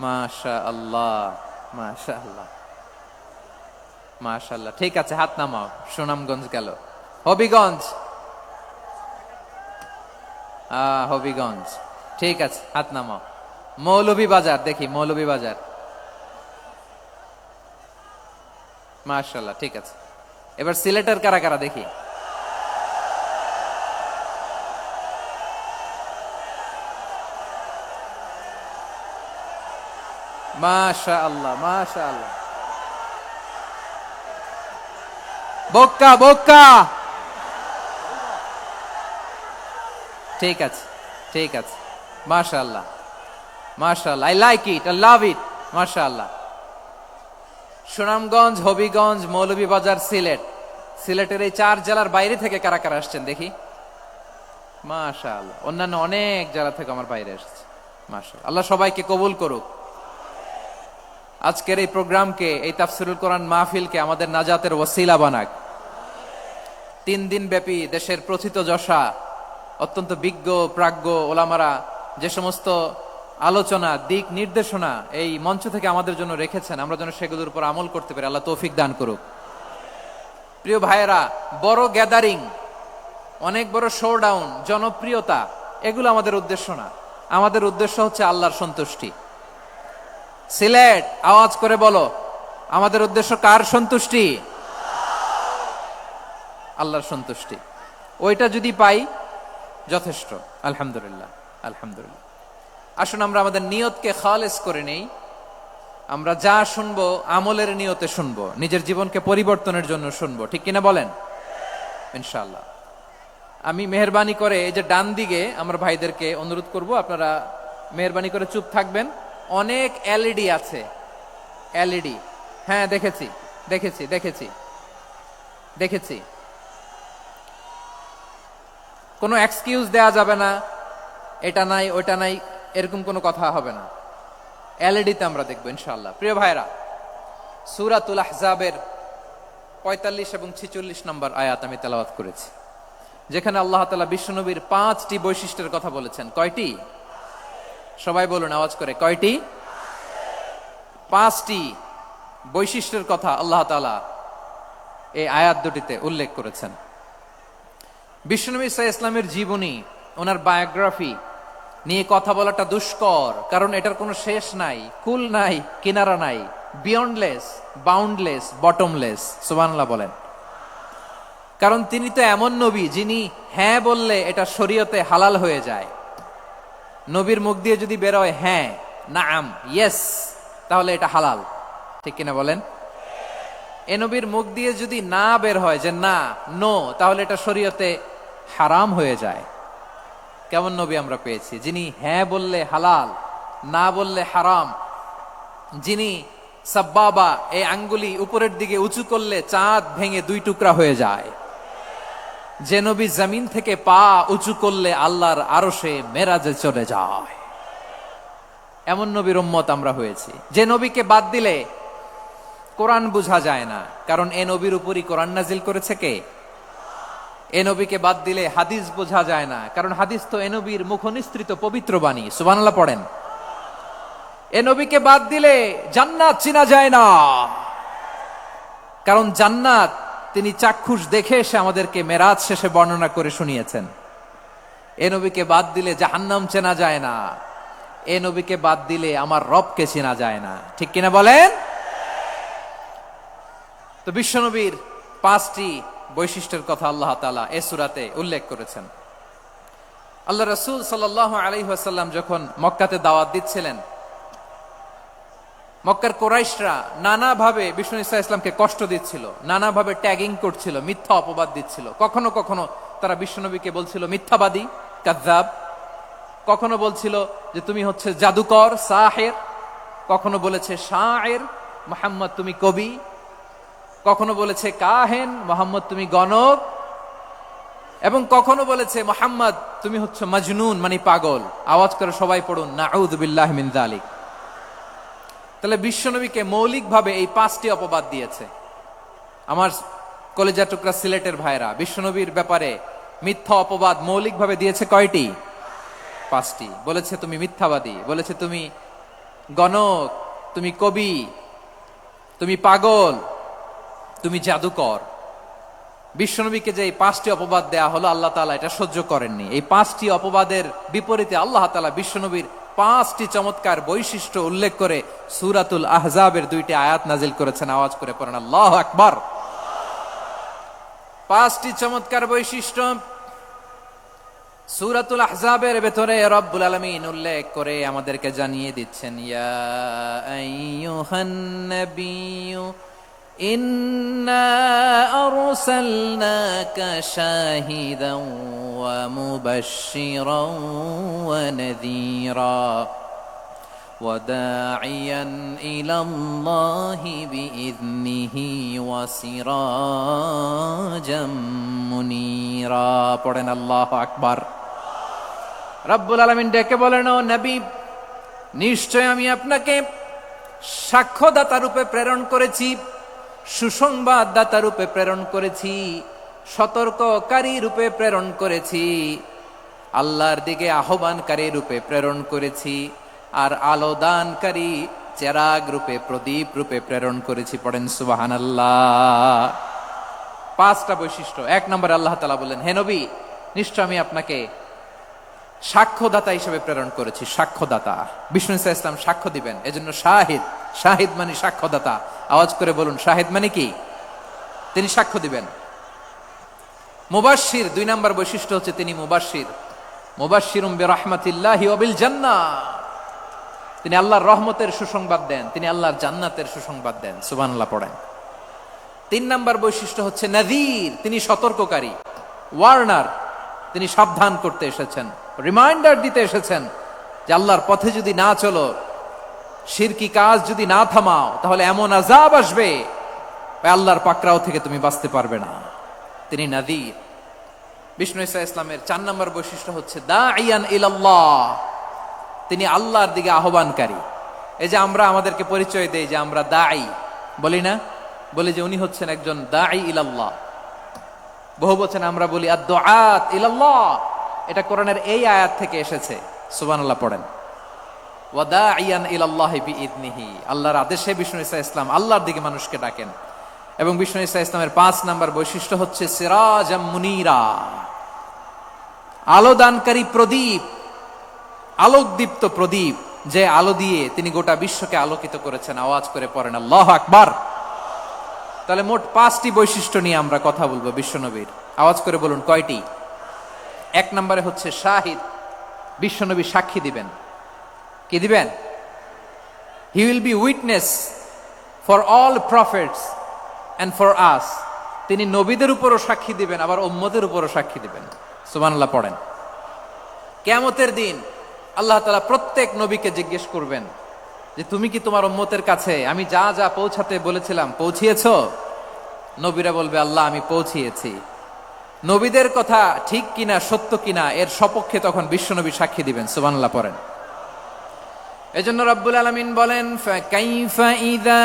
মাশাআল্লাহ মাশাআল্লাহ মাশাআল্লাহ, ঠিক আছে, হাত নামাও। সুনামগঞ্জ গেল। হবিগঞ্জ, হবিগঞ্জ, ঠিক আছে, হাত নামাও। মৌলভীবাজার দেখি, মৌলভীবাজার, মাশাআল্লাহ, ঠিক আছে। এবার সিলেটের কারা কারা দেখি। মাশাআল্লাহ মাশাআল্লাহ। বক্কা বক্কা, ঠিক আছে ঠিক আছে, মাশাআল্লাহ মাশাআল্লাহ, I like it, I love it, মাশাআল্লাহ। সুনামগঞ্জ, হবিগঞ্জ, মৌলভীবাজার, সিলেট। সিলেটের এই 4 জেলার বাইরে থেকে কারা কারা আসছেন দেখি। মাশাআল্লাহ, অন্যান্য অনেক জেলা থেকে আমার বাইরে এসেছে। মাশাআল্লাহ, আল্লাহ সবাইকে কবুল করুক। আজকের এই প্রোগ্রামকে, এই তাফসীরুল কোরআন মাহফিলকে আমাদের নাজাতের ওসিলা বানাক। 3 দিন ব্যাপী দেশের প্রথিতযশা অত্যন্ত বিজ্ঞ প্রাজ্ঞ ওলামারা যে সমস্ত আলোচনা, দিক নির্দেশনা এই মঞ্চ থেকে আমাদের জন্য রেখেছেন, আমরা যেন সেগুলোর উপর আমল করতে পারি। আল্লাহ তৌফিক দান করুক। প্রিয় ভাইয়েরা, বড় গ্যাদারিং, অনেক বড় শোডাউন, জনপ্রিয়তা, এগুলো আমাদের উদ্দেশ্য না। আমাদের উদ্দেশ্য হচ্ছে আল্লাহর সন্তুষ্টি। সিলেট, আওয়াজ করে বলো, আমাদের উদ্দেশ্য কার সন্তুষ্টি? আল্লাহর সন্তুষ্টি। ওইটা যদি পাই যথেষ্ট, আলহামদুলিল্লাহ আলহামদুলিল্লাহ। আসুন আমরা আমাদের নিয়তকে খালেস করে নেই। আমরা যা শুনবো আমলের নিয়তে শুনবো, নিজের জীবনকে পরিবর্তনের জন্য শুনবো, ঠিক কিনা বলেন? ইনশাআল্লাহ। আমি মেহরবানি করে এই যে ডান দিকে আমার ভাইদেরকে অনুরোধ করব, আপনারা মেহরবানি করে চুপ থাকবেন। অনেক এলইডি আছে, এলইডি, হ্যাঁ দেখেছি দেখেছি দেখেছি দেখেছি। কোনো এক্সকিউজ দেয়া যাবে না, এটা নাই ওইটা নাই, এরকম কোনো কথা হবে না। এলইডিতে আমরা দেখবো ইনশাআল্লাহ। প্রিয় ভাইরা, সূরাতুল আহজাবের 45 এবং 46 নম্বর আয়াত আমি তেলাওয়াত করেছি, যেখানে আল্লাহ তাআলা বিশ্বনবীর 5টি বৈশিষ্ট্যের কথা বলেছেন। কয়টি? সবাই বলুন আওয়াজ করে, কয়টি? 5টি। বৈশিষ্ট্যের কথা আল্লাহ তাআলা এই আয়াত দুটিতে উল্লেখ করেছেন। বিশ্বনবী সাল্লাল্লাহু আলাইহি ইসলামের জীবনী, ওনার বায়োগ্রাফি নিয়ে কথা বলাটা দুষ্কর, কারণ এটার কোনো শেষ নাই, কুল নাই, কিনারা নাই, বিয়ন্ডলেস, বাউন্ডলেস, বটমলেস। সুবহানাল্লাহ বলেন। কারণ তিনি তো এমন নবী যিনি হ্যাঁ বললে এটা শরীয়তে হালাল হয়ে যায়। নবীর মুখ দিয়ে যদি বেরোয় হ্যাঁ, নাম, ইয়েস, তাহলে এটা হালাল, ঠিক কিনা বলেন? এ নবীর মুখ দিয়ে যদি না বের হয় যে না, নো, তাহলে এটা শরীয়তে হারাম হয়ে যায়। কেমন নবী আমরা পেয়েছি, যিনি হ্যাঁ বললে হালাল, না বললে হারাম, যিনি সাব্বাবা, এই আঙ্গুলি উপরের দিকে উঁচু করলে চাঁদ ভেঙে 2 টুকরা হয়ে যায়, যে নবী জমিন থেকে পা উঁচু করলে আল্লাহর আরশে মেরাজে চলে যায়, এমন নবীর উম্মত আমরা হয়েছি। যে নবীকে বাদ দিলে কোরআন বোঝা যায় না, কারণ এ নবীর উপরই কোরআন নাজিল করেছে কে? এ নবীকে বাদ দিলে হাদিস বোঝা যায় না, কারণ হাদিস তো এ নবীর মুখনিসৃত পবিত্র বাণী। সুবহানাল্লাহ পড়েন। এ নবীকে বাদ দিলে জান্নাত চিনা যায় না, কারণ জান্নাত তিনি চাক্ষুষ দেখে এসে আমাদেরকে মেরাজ শেষে বর্ণনা করে শুনিয়েছেন। এ নবীকে বাদ দিলে জাহান্নাম চেনা যায় না, এ নবীকে বাদ দিলে আমার রবকে চেনা যায় না, ঠিক কিনা বলেন? তো বিশ্বনবীর 5টি বৈশিষ্ট্যের কথা আল্লাহ তাআলা এই সূরাতে উল্লেখ করেছেন। আল্লাহ রাসূল সাল্লাল্লাহু আলাইহি ওয়াসাল্লাম যখন মক্কাতে দাওয়াত দিচ্ছিলেন, মক্কার কুরাইশরা নানাভাবে বিষ্ণু ঈসা ইসলামকে কষ্ট দিচ্ছিল, নানাভাবে ট্যাগিং করছিল, মিথ্যা অপবাদ দিচ্ছিল। কখনো কখনো তারা বিশ্বনবীকে বলছিল মিথ্যাবাদী, কাযযাব। কখনো বলছিল যে তুমি হচ্ছে জাদুকর, সাহির। কখনো বলেছে শায়ের, মুহাম্মদ তুমি কবি। কখনো বলেছে কাহেন, মুহাম্মদ তুমি গণক। এবং কখনো বলেছে মুহাম্মদ তুমি হচ্ছে মাজনুন, মানে পাগল। আওয়াজ করে সবাই পড়ুন নাউযু বিল্লাহি মিন যালিক। তাহলে বিশ্বনবীকে মৌলিকভাবে এই 5টি অপবাদ দিয়েছে। আমার কলেজা টুকরা সিলেটের ভাইরা, বিশ্বনবীর ব্যাপারে মিথ্যা অপবাদ মৌলিকভাবে দিয়েছে কয়টি? 5টি। বলেছে তুমি মিথ্যাবাদী, বলেছে তুমি গণক, তুমি কবি, তুমি পাগল, তুমি জাদুকর। বিশ্বনবীকে যে এই 5টি অপবাদ দেয়া হলো, আল্লাহ তাআলা এটা সহ্য করেননি। এই 5টি অপবাদের বিপরীতে আল্লাহ তাআলা বিশ্বনবীর 5টি চমৎকার বৈশিষ্ট্য উল্লেখ করে সূরাতুল আহজাবের 2টি আয়াত নাজিল করেছেন। আওয়াজ করে পড়েন আল্লাহু আকবার। 5টি চমৎকার বৈশিষ্ট্য সূরাতুল আহজাবের ভেতরে রব্বুল আলামিন উল্লেখ করে আমাদেরকে জানিয়ে দিচ্ছেন, ইয়া আইয়ুহান নাবিয়্যু ইন্না আরসালনাকা শাহিদান ওয়া মুবাশশিরান ওয়া নাযীরা ওয়া দাঈয়ান ইলাল্লাহি বিইذনিহি ওয়া সিরাজাম মুনীরা। পড়েন আল্লাহু আকবার। রব্বুল আলামিন ডেকে বলেন, ও নবী, নিশ্চয় আমি আপনাকে সাক্ষ্যদাতা রূপে প্রেরণ করেছি, সুসংবাদদাতা রূপে প্রেরণ করেছি, সতর্ককারী রূপে প্রেরণ করেছি, আল্লাহর দিকে আহ্বানকারী রূপে প্রেরণ করেছি, আর আলো দানকারী চেরাগ রূপে, প্রদীপ রূপে প্রেরণ করেছি। পড়েন সুবহানাল্লাহ। 5টা বৈশিষ্ট্য। 1 নম্বরে আল্লাহ তাআলা বললেন, হে নবী, নিশ্চয় আমি আপনাকে সাক্ষ্যদাতা হিসেবে প্রেরণ করেছি। সাক্ষ্যদাতা, বিষ্ণু ঈসা ইসলাম সাক্ষ্য দিবেন, এজন্য শাহিদ। শাহিদ মানে সাক্ষ্যদাতা। আওয়াজ করে বলুন, শাহিদ মানে কি? তিনি সাক্ষ্য দিবেন। মুবাশশির, 2 নম্বর বৈশিষ্ট্য হচ্ছে তিনি মুবাশশির। মুবাশশিরুম বিরাহমাতিল্লাহি ওয়া বিল জান্নাহ, তিনি আল্লাহর রহমতের সুসংবাদ দেন, তিনি আল্লাহর জান্নাতের সুসংবাদ দেন। সুবহানাল্লাহ পড়েন। 3 নম্বর বৈশিষ্ট্য হচ্ছে নাযীর, তিনি সতর্ককারী, ওয়ার্নার। তিনি সাবধান করতে এসেছেন, রিমাইন্ডার দিতে এসেছেন যে আল্লাহর পথে যদি না চলো, শিরকি কাজ যদি না থামাও, তাহলে এমন আযাব আসবে আল্লাহর পাকড়াও থেকে তুমি বাঁচতে পারবে না। তিনি নাযীর। বিষ্ণু ঈসা ইসলামের 4 নম্বর বৈশিষ্ট্য হচ্ছে দাঈয়ান ইলাল্লাহ, তিনি আল্লাহর দিকে আহ্বানকারী। এই যে আমরা আমাদেরকে পরিচয় দেই যে আমরা দাঈ, বলি না? বলি যে উনি হচ্ছেন একজন দাঈ ইলাল্লাহ। বহু বচনে আমরা বলি আদ-দুআত ইলাল্লাহ। এটা কোরআনের এই আয়াত থেকে এসেছে। সুবহানাল্লাহ পড়েন। ওয়াদাইয়ান ইলাল্লাহি বিইذনিহি, আল্লাহর আদেশে বিষ্ণু ঈসা ইসলাম আল্লাহর দিকে মানুষকে ডাকেন। এবং বিষ্ণু ঈসা ইসলামের 5 নাম্বার বৈশিষ্ট্য হচ্ছে সিরাজাম মুনীরা, আলোদানকারী প্রদীপ, আলোকদীপ্ত প্রদীপ, যে আলো দিয়ে তিনি গোটা বিশ্বকে আলোকিত করেছেন। আওয়াজ করে পড়েন আল্লাহু আকবার। তাহলে মোট 5টি বৈশিষ্ট্য নিয়ে আমরা কথা বলবো বিশ্বনবীর। আওয়াজ করে বলুন কয়টি? 1 নম্বরে হচ্ছে শাহিদ, বিশ্বনবী সাক্ষী দিবেন। কি দিবেন? He will be witness for all prophets and for us. তিনি নবীদের উপরও সাক্ষী দিবেন, আবার উম্মতের উপরও সাক্ষী দিবেন। সুবহানাল্লাহ পড়েন। কিয়ামতের দিন আল্লাহ তাআলা প্রত্যেক নবীকে জিজ্ঞেস করবেন যে তুমি কি তোমার উম্মতের কাছে আমি যা যা পৌঁছাতে বলেছিলাম পৌঁছিয়েছো? নবীরা বলবে আল্লাহ আমি পৌঁছিয়েছি। নবীদের কথা ঠিক কিনা, সত্য কিনা, এর সপক্ষে তখন বিশ্বনবী সাক্ষী দিবেন। সুবহানাল্লাহ পড়েন। এজন্য রব্বুল আলামিন বলেন ফাকাইফা ইযা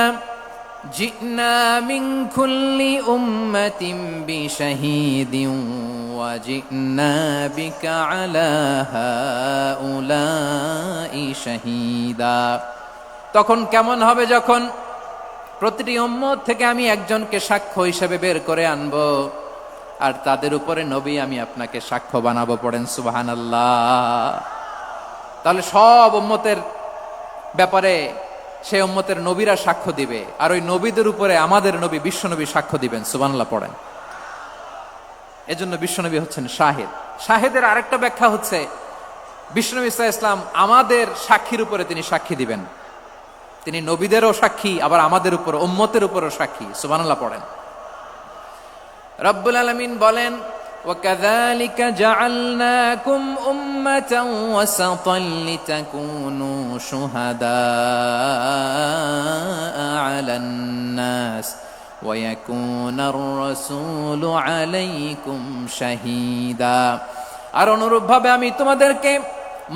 জিনা মিন কুল্লি উম্মাতিন বিশাহীদিন ওয়া জিনা বিকা আলা হাউলাই শাহীদা। তখন কেমন হবে যখন প্রতিটি উম্মত থেকে আমি একজনকে সাক্ষ্য হিসেবে বের করে আনবো, আর তাদের উপরে নবী আমি আপনাকে সাক্ষ্য বানাবো। পড়েন সুবহানাল্লাহ। তাহলে সব উম্মতের ব্যাপারে সে উম্মতের নবীরা সাক্ষ্য দিবে, আর ওই নবীদের উপরে আমাদের নবী বিশ্বনবী সাক্ষ্য দিবেন। সুবহানাল্লাহ পড়েন। এজন্য বিশ্বনবী হচ্ছেন শাহিদ। শাহিদের আরেকটা ব্যাখ্যা হচ্ছে বিশ্বনবী সাল্লাল্লাহু আলাইহি ওয়াসাল্লাম আমাদের সাক্ষীর উপরে তিনি সাক্ষী দিবেন। তিনি নবীদেরও সাক্ষী, আবার আমাদের উপর উম্মতের উপরও সাক্ষী। সুবহানাল্লাহ পড়েন। রব্বুল আলামিন বলেন وَكَذَلِكَ جَعَلْنَاكُمْ أُمَّةً وَسَطًا لِتَكُونُوا شُهَدَاءَ عَلَى النَّاسِ وَيَكُونَ الرَّسُولُ عَلَيْكُمْ شَهِيدًا। আর অনুরূপভাবে আমি তোমাদেরকে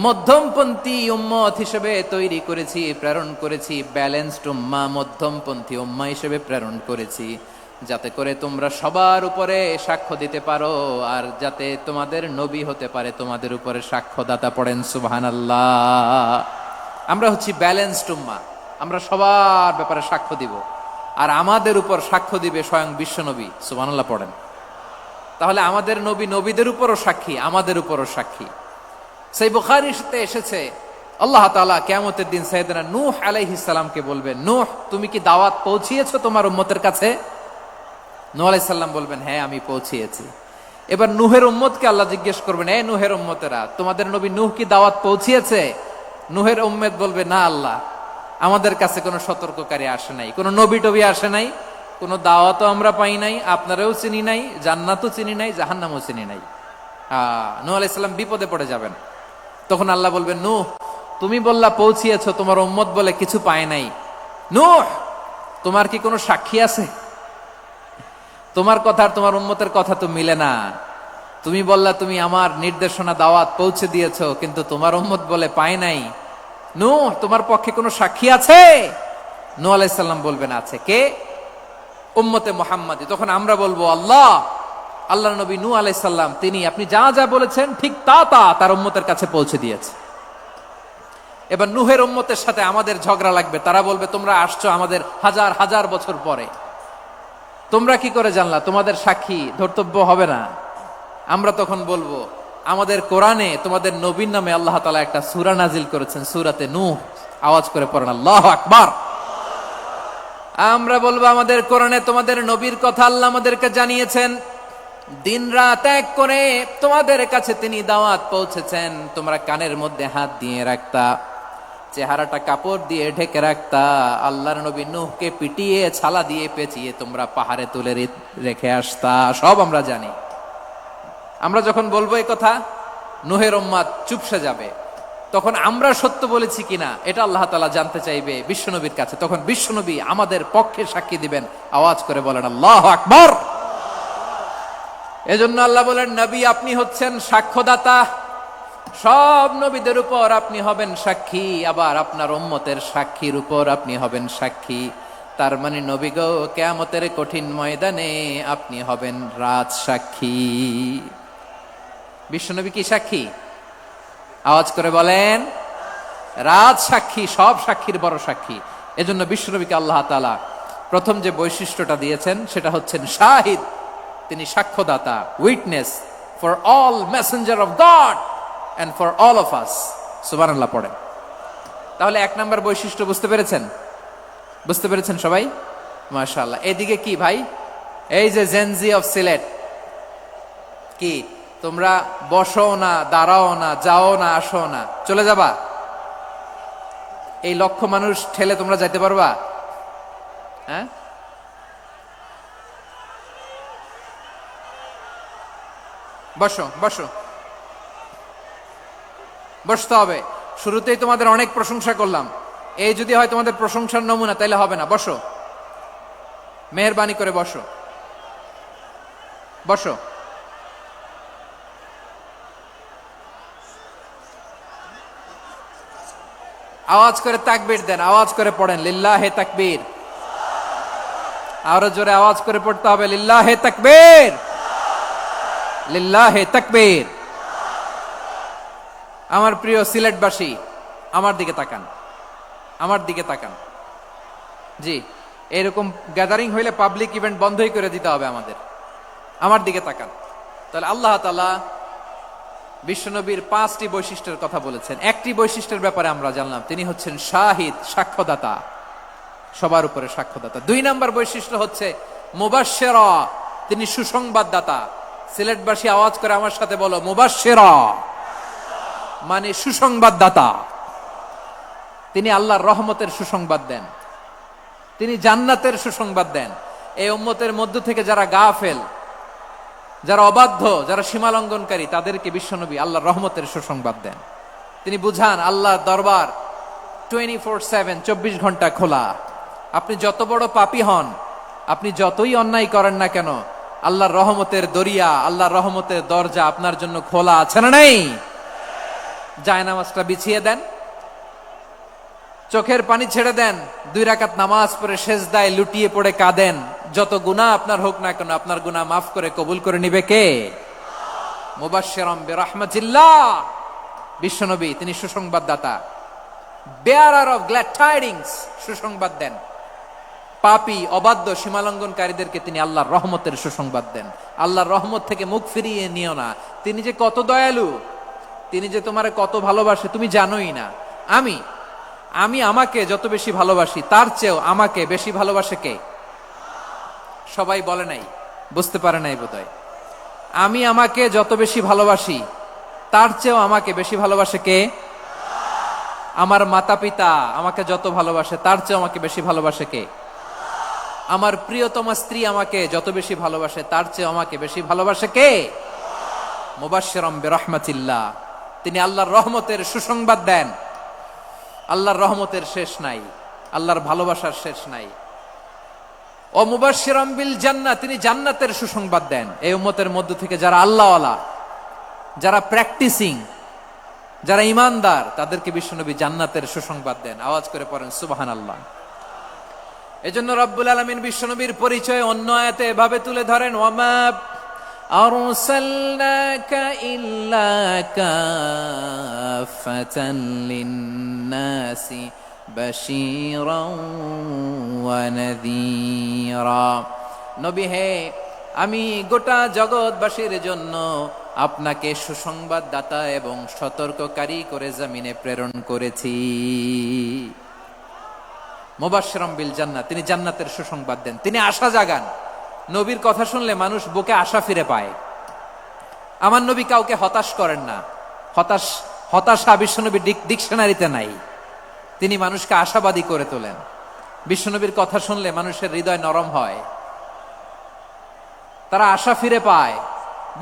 মধ্যমপন্থী উম্মত হিসেবে তৈরি করেছি, প্রেরণ করেছি। ব্যালেন্সড উম্মাহ, মধ্যমপন্থী উম্মাহ হিসেবে প্রেরণ করেছি, যাতে করে তোমরা সবার উপরে সাক্ষ্য দিতে পারো, আর যাতে তোমাদের নবী হতে পারে তোমাদের উপরে সাক্ষ্যদাতা। পড়েন সুবহানাল্লাহ। আমরা হচ্ছি ব্যালেন্সড উম্মাহ, আমরা সবার ব্যাপারে সাক্ষ্য দিব, আর আমাদের উপর সাক্ষ্য দিবে স্বয়ং বিশ্বনবী। সুবহানাল্লাহ পড়েন। তাহলে আমাদের নবী নবীদের উপরও সাক্ষী, আমাদের উপরও সাক্ষী। সেই বুখারীতে এসেছে আল্লাহ তাআলা কিয়ামতের দিন সাইয়েদনা নূহ আলাইহিস সালামকে বলবেন, নূহ তুমি কি দাওয়াত পৌঁছিয়েছো তোমার উম্মতের কাছে? নূহ আলাইহিস সালাম বলবেন হ্যাঁ আমি পৌঁছিয়েছি। এবার নূহের উম্মতকে আল্লাহ জিজ্ঞেস করবেন, এ নূহের উম্মতেরা তোমাদের নবী নূহ কি দাওয়াত পৌঁছিয়েছে? নূহের উম্মত বলবে না আল্লাহ, আমাদের কাছে কোনো সতর্ককারী আসে নাই, কোনো নবী টবি আসে নাই, কোনো দাওয়াতও আমরা পাই নাই, আপনারাও চিনি নাই, জান্নাতও চিনি নাই, জাহান্নামও চিনি নাই। নূহ আলাইহিস সালাম বিপদে পড়ে যাবেন। তখন আল্লাহ বলবেন নূহ তুমি বললা পৌঁছিয়েছো, তোমার উম্মত বলে কিছু পায় নাই। নূহ তোমার কি কোনো সাক্ষী আছে? তোমার কথা আর তোমার উম্মতের কথা তো মিলে না। তুমি বললা তুমি আমার নির্দেশনা দাওয়াত পৌঁছে দিয়েছো, কিন্তু তোমার উম্মত বলে পায় নাই। নূহ তোমার পক্ষে কোনো সাক্ষী আছে? নূহ আলাইহিস সালাম বলবেন আছে। কে? উম্মতে মুহাম্মাদী। তখন আমরা বলবো আল্লাহ, আল্লাহর নবী নূহ আলাইহিস সালাম তিনি আপনি যা যা বলেছেন ঠিক তা তা তার উম্মতের কাছে পৌঁছে দিয়েছে। এবার নূহের উম্মতের সাথে আমাদের ঝগড়া লাগবে। তারা বলবে তোমরা আসছো আমাদের হাজার হাজার বছর পরে, তোমরা কি করে জানলা? তোমাদের সাক্ষী ধর্তব্য হবে না। আমরা তখন বলবো আমাদের কোরআনে তোমাদের নবীর নামে আল্লাহ তাআলা একটা সূরা নাজিল করেছেন, সূরাতে নূহ। আওয়াজ করে পড়েন আল্লাহু আকবার। আমরা বলবো আমাদের কোরআনে তোমাদের নবীর কথা আল্লাহ আমাদেরকে জানিয়েছেন, দিন রাত এক করে তোমাদের কাছে তিনি দাওয়াত পৌঁছেছেন। তোমরা কানের মধ্যে হাত দিয়ে রাখতা, চেহারাটা কাপড় দিয়ে ঢেকে রাখতা, আল্লাহর নবী নূহকে পিটিয়ে ছালা দিয়ে পেঁচিয়ে তোমরা পাহাড়ে তুলে রেখে আসতা। সব আমরা জানি। আমরা যখন বলবো এই কথা, নূহের উম্মত চুপসে যাবে। তখন আমরা সত্য বলেছি কিনা এটা আল্লাহ তাআলা জানতে চাইবে বিশ্বনবীর কাছে। তখন বিশ্বনবী আমাদের পক্ষে সাক্ষী দিবেন। আওয়াজ করে বলেন আল্লাহু আকবার। এজন্য আল্লাহ বলেন নবী আপনি হচ্ছেন সাক্ষ্যদাতা, সব নবীদের উপর আপনি হবেন সাক্ষী, আবার আপনার উম্মতের সাক্ষীর উপর আপনি হবেন সাক্ষী। তার মানে নবী গো কিয়ামতের কঠিন ময়দানে আপনি হবেন রাজ সাক্ষী। বিশ্বনবী কি সাক্ষী? আওয়াজ করে বলেন রাজ সাক্ষী, সব সাক্ষীর বড় সাক্ষী। এজন্য বিশ্বনবীকে আল্লাহ তাআলা প্রথম যে বৈশিষ্ট্যটা দিয়েছেন সেটা হচ্ছেন শাহিদ। তিনি সাক্ষ্যদাতা, witness for all messenger of God and for all of us. সুবহানাল্লাহ পড়েন। তাহলে এক নাম্বার বৈশিষ্ট্য বুঝতে পেরেছেন? বুঝতে পেরেছেন সবাই? মাশাআল্লাহ। এদিকে কি ভাই, এই যে জেনজি অফ সিলেট, কি তোমরা বসো না, দাঁড়াও না, যাও না, আসো না, চলে যাবা? এই লক্ষ মানুষ ঠেলে তোমরা যাইতে পারবা? হ্যাঁ, বসো বসো, বসতে হবে। শুরুতেই তোমাদের অনেক প্রশংসা করলাম, এই যদি হয় তোমাদের প্রশংসার নমুনা তাইলে হবে না। বসো, মেহেরবানি করে বসো, বসো। আওয়াজ করে তাকবীর দেন, আওয়াজ করে পড়েন লিল্লাহে তাকবীর। আরো জোরে আওয়াজ করে পড়তে হবে লিল্লাহে তাকবীর, লিল্লাহে তাকবীর। আমার প্রিয় সিলেটবাসী, আমার দিকে তাকান, আমার দিকে তাকান। জি, এরকম গ্যাদারিং হইলে পাবলিক ইভেন্ট বন্ধই করে দিতে হবে আমাদের। আমার দিকে তাকান। তাহলে আল্লাহ তাআলা বিশ্বনবীর 5টি বৈশিষ্ট্যের কথা বলেছেন। একটি বৈশিষ্ট্যের ব্যাপারে আমরা জানলাম, তিনি হচ্ছেন শাহিদ, সাক্ষ্যদাতা, সবার উপরে সাক্ষ্যদাতা। 2 নাম্বার বৈশিষ্ট্য হচ্ছে মুবাশশিরা, তিনি সুসংবাদদাতা। সিলেটবাসী আওয়াজ করে আমার সাথে বলো, মুবাশশিরা মানে সুসংবাদদাতা। তিনি আল্লাহর রহমতের সুসংবাদ দেন, তিনি জান্নাতের সুসংবাদ দেন। এই উম্মতের মধ্য থেকে যারা গাফেল, যারা অবাধ্য, যারা সীমালঙ্ঘনকারী, তাদেরকে বিশ্বনবী আল্লাহর রহমতের সুসংবাদ দেন। তিনি বুঝান আল্লাহর দরবার 24/7, 24 ঘন্টা খোলা। আপনি যত বড় পাপী হন, আপনি যতই অন্যায় করেন না কেন, আল্লাহর রহমতের দরিয়া, আল্লাহর রহমতের দরজা আপনার জন্য খোলা আছে না নেই? জায়নামাজটা বিছিয়ে দেন, চোখের পানি ছেড়ে দেন, 2 রাকাত নামাজ পড়ে সেজদায় লুটিয়ে পড়ে কাঁদেন। যত গুনাহ আপনার হোক না কেন, আপনার গুনাহ মাফ করে কবুল করে নিবে কে? মুবাশশিরাম বিরাহমাতিল্লাহ। বিশ্বনবী তিনি সুসংবাদদাতা, বেয়ারার অফ গ্ল্যাড টাইডিংস, সুসংবাদ দেন। পাপী, অবাধ্য, সীমালঙ্ঘনকারীদেরকে তিনি আল্লাহর রহমতের সুসংবাদ দেন। আল্লাহর রহমত থেকে মুখ ফিরিয়ে নিও না। তিনি যে কত দয়ালু, তিনি যে তোমারে কত ভালোবাসে তুমি জানোই না। আমি আমাকে যত বেশি ভালোবাসি, তার চেয়েও আমাকে বেশি ভালোবাসে কে? সবাই বলে নাই, বুঝতে পারে নাই বোধহয়। আমি আমাকে যত বেশি ভালোবাসি, তার চেয়েও আমাকে বেশি ভালোবাসে কে? আমার মাতা পিতা আমাকে যত ভালোবাসে, তার চেয়েও আমাকে বেশি ভালোবাসে কে? আমার প্রিয়তমা স্ত্রী আমাকে যত বেশি ভালোবাসে, তার চেয়েও আমাকে বেশি ভালোবাসে কে? মুবাশশিরাম বিরাহমাতিল্লাহ, তিনি আল্লাহর রহমতের সুসংবাদ দেন। আল্লাহর রহমতের শেষ নাই, আল্লাহর ভালোবাসার শেষ নাই। ও মুবাশশিরাম বিল জান্নাহ, তিনি জান্নাতের সুসংবাদ দেন। এই উম্মতের মধ্য থেকে যারা আল্লাহওয়ালা, যারা প্র্যাকটিসিং, যারা ইমানদার, তাদেরকে বিশ্বনবী জান্নাতের সুসংবাদ দেন। আওয়াজ করে পড়েন সুবহানাল্লাহ। এজন্য রব্বুল আলামিন বিশ্বনবীর পরিচয় অন্য আয়াতে এভাবে তুলে ধরেন, ওয়ামা আরসালনাকা ইল্লা কাফাতান লিন্নাসি বাশীরাও ওয়া নাযীরা। নবী হে, আমি গোটা জগৎবাসীর জন্য আপনাকে সুসংবাদদাতা এবং সতর্ককারী করে জমিনে প্রেরণ করেছি। মুবাশশিরাম বিল জান্নাহ, তিনি জান্নাতের সুসংবাদ দেন, তিনি আশা জাগান। নবীর কথা শুনলে মানুষ বুকে আশা ফিরে পায়। আমার নবী কাউকে হতাশ করেন না। হতাশা বিশ্বনবীর ডিকশনারিতে নাই। তিনি মানুষকে আশাবাদী করে তোলেন। বিশ্বনবীর কথা শুনলে মানুষের হৃদয় নরম হয়, তারা আশা ফিরে পায়।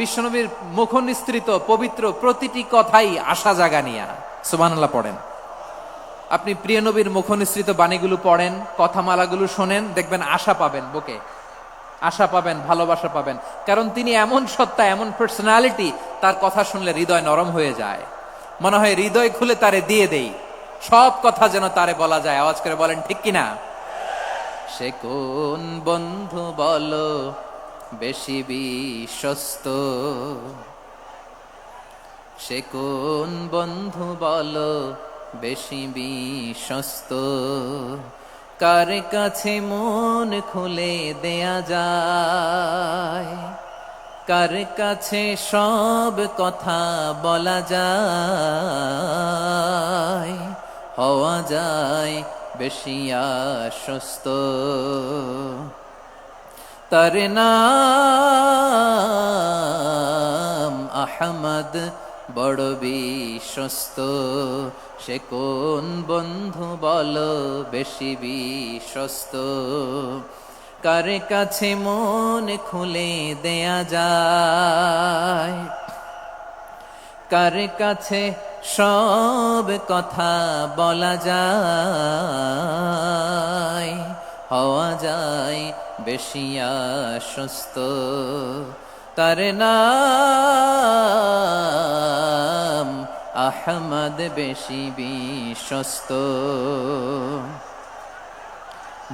বিশ্বনবীর মুখ নিঃসৃত পবিত্র প্রতিটি কথাই আশা জাগানিয়া। সুবহানাল্লাহ পড়েন। আপনি প্রিয় নবীর মুখ নিঃসৃত বাণীগুলো পড়েন, কথামালাগুলো শোনেন, দেখবেন আশা পাবেন, বুকে আশা পাবেন, ভালোবাসা পাবেন। কারণ তিনি এমন সত্তা, এমন পার্সোনালিটি, তার কথা শুনলে হৃদয় নরম হয়ে যায়। মনে হয় হৃদয় খুলে তারে দিয়ে দেই, সব কথা যেন তারে বলা যায়। আওয়াজ করে বলেন ঠিক কিনা? সে কোন বন্ধু বলো বেশি বিশ্বস্ত, সে কোন বন্ধু বলো বেশি বিশ্বস্ত, কার কাছে মন খুলে দেয়া যায়, কার কাছে সব কথা বলা যায়, হওয়া যায় বেশি আশ্বস্ত। তার নাম আহমদ, বড় বিশ্বস্ত। সে কোন বন্ধু বলো বেশি বিশ্বস্ত, কার কাছে মন খুলে দেয়া যায়, কার কাছে সব কথা বলা যায়, হওয়া যায় বেশি আশ্বস্ত। তার নাম আহমদ, বেশি বিশ্বস্ত।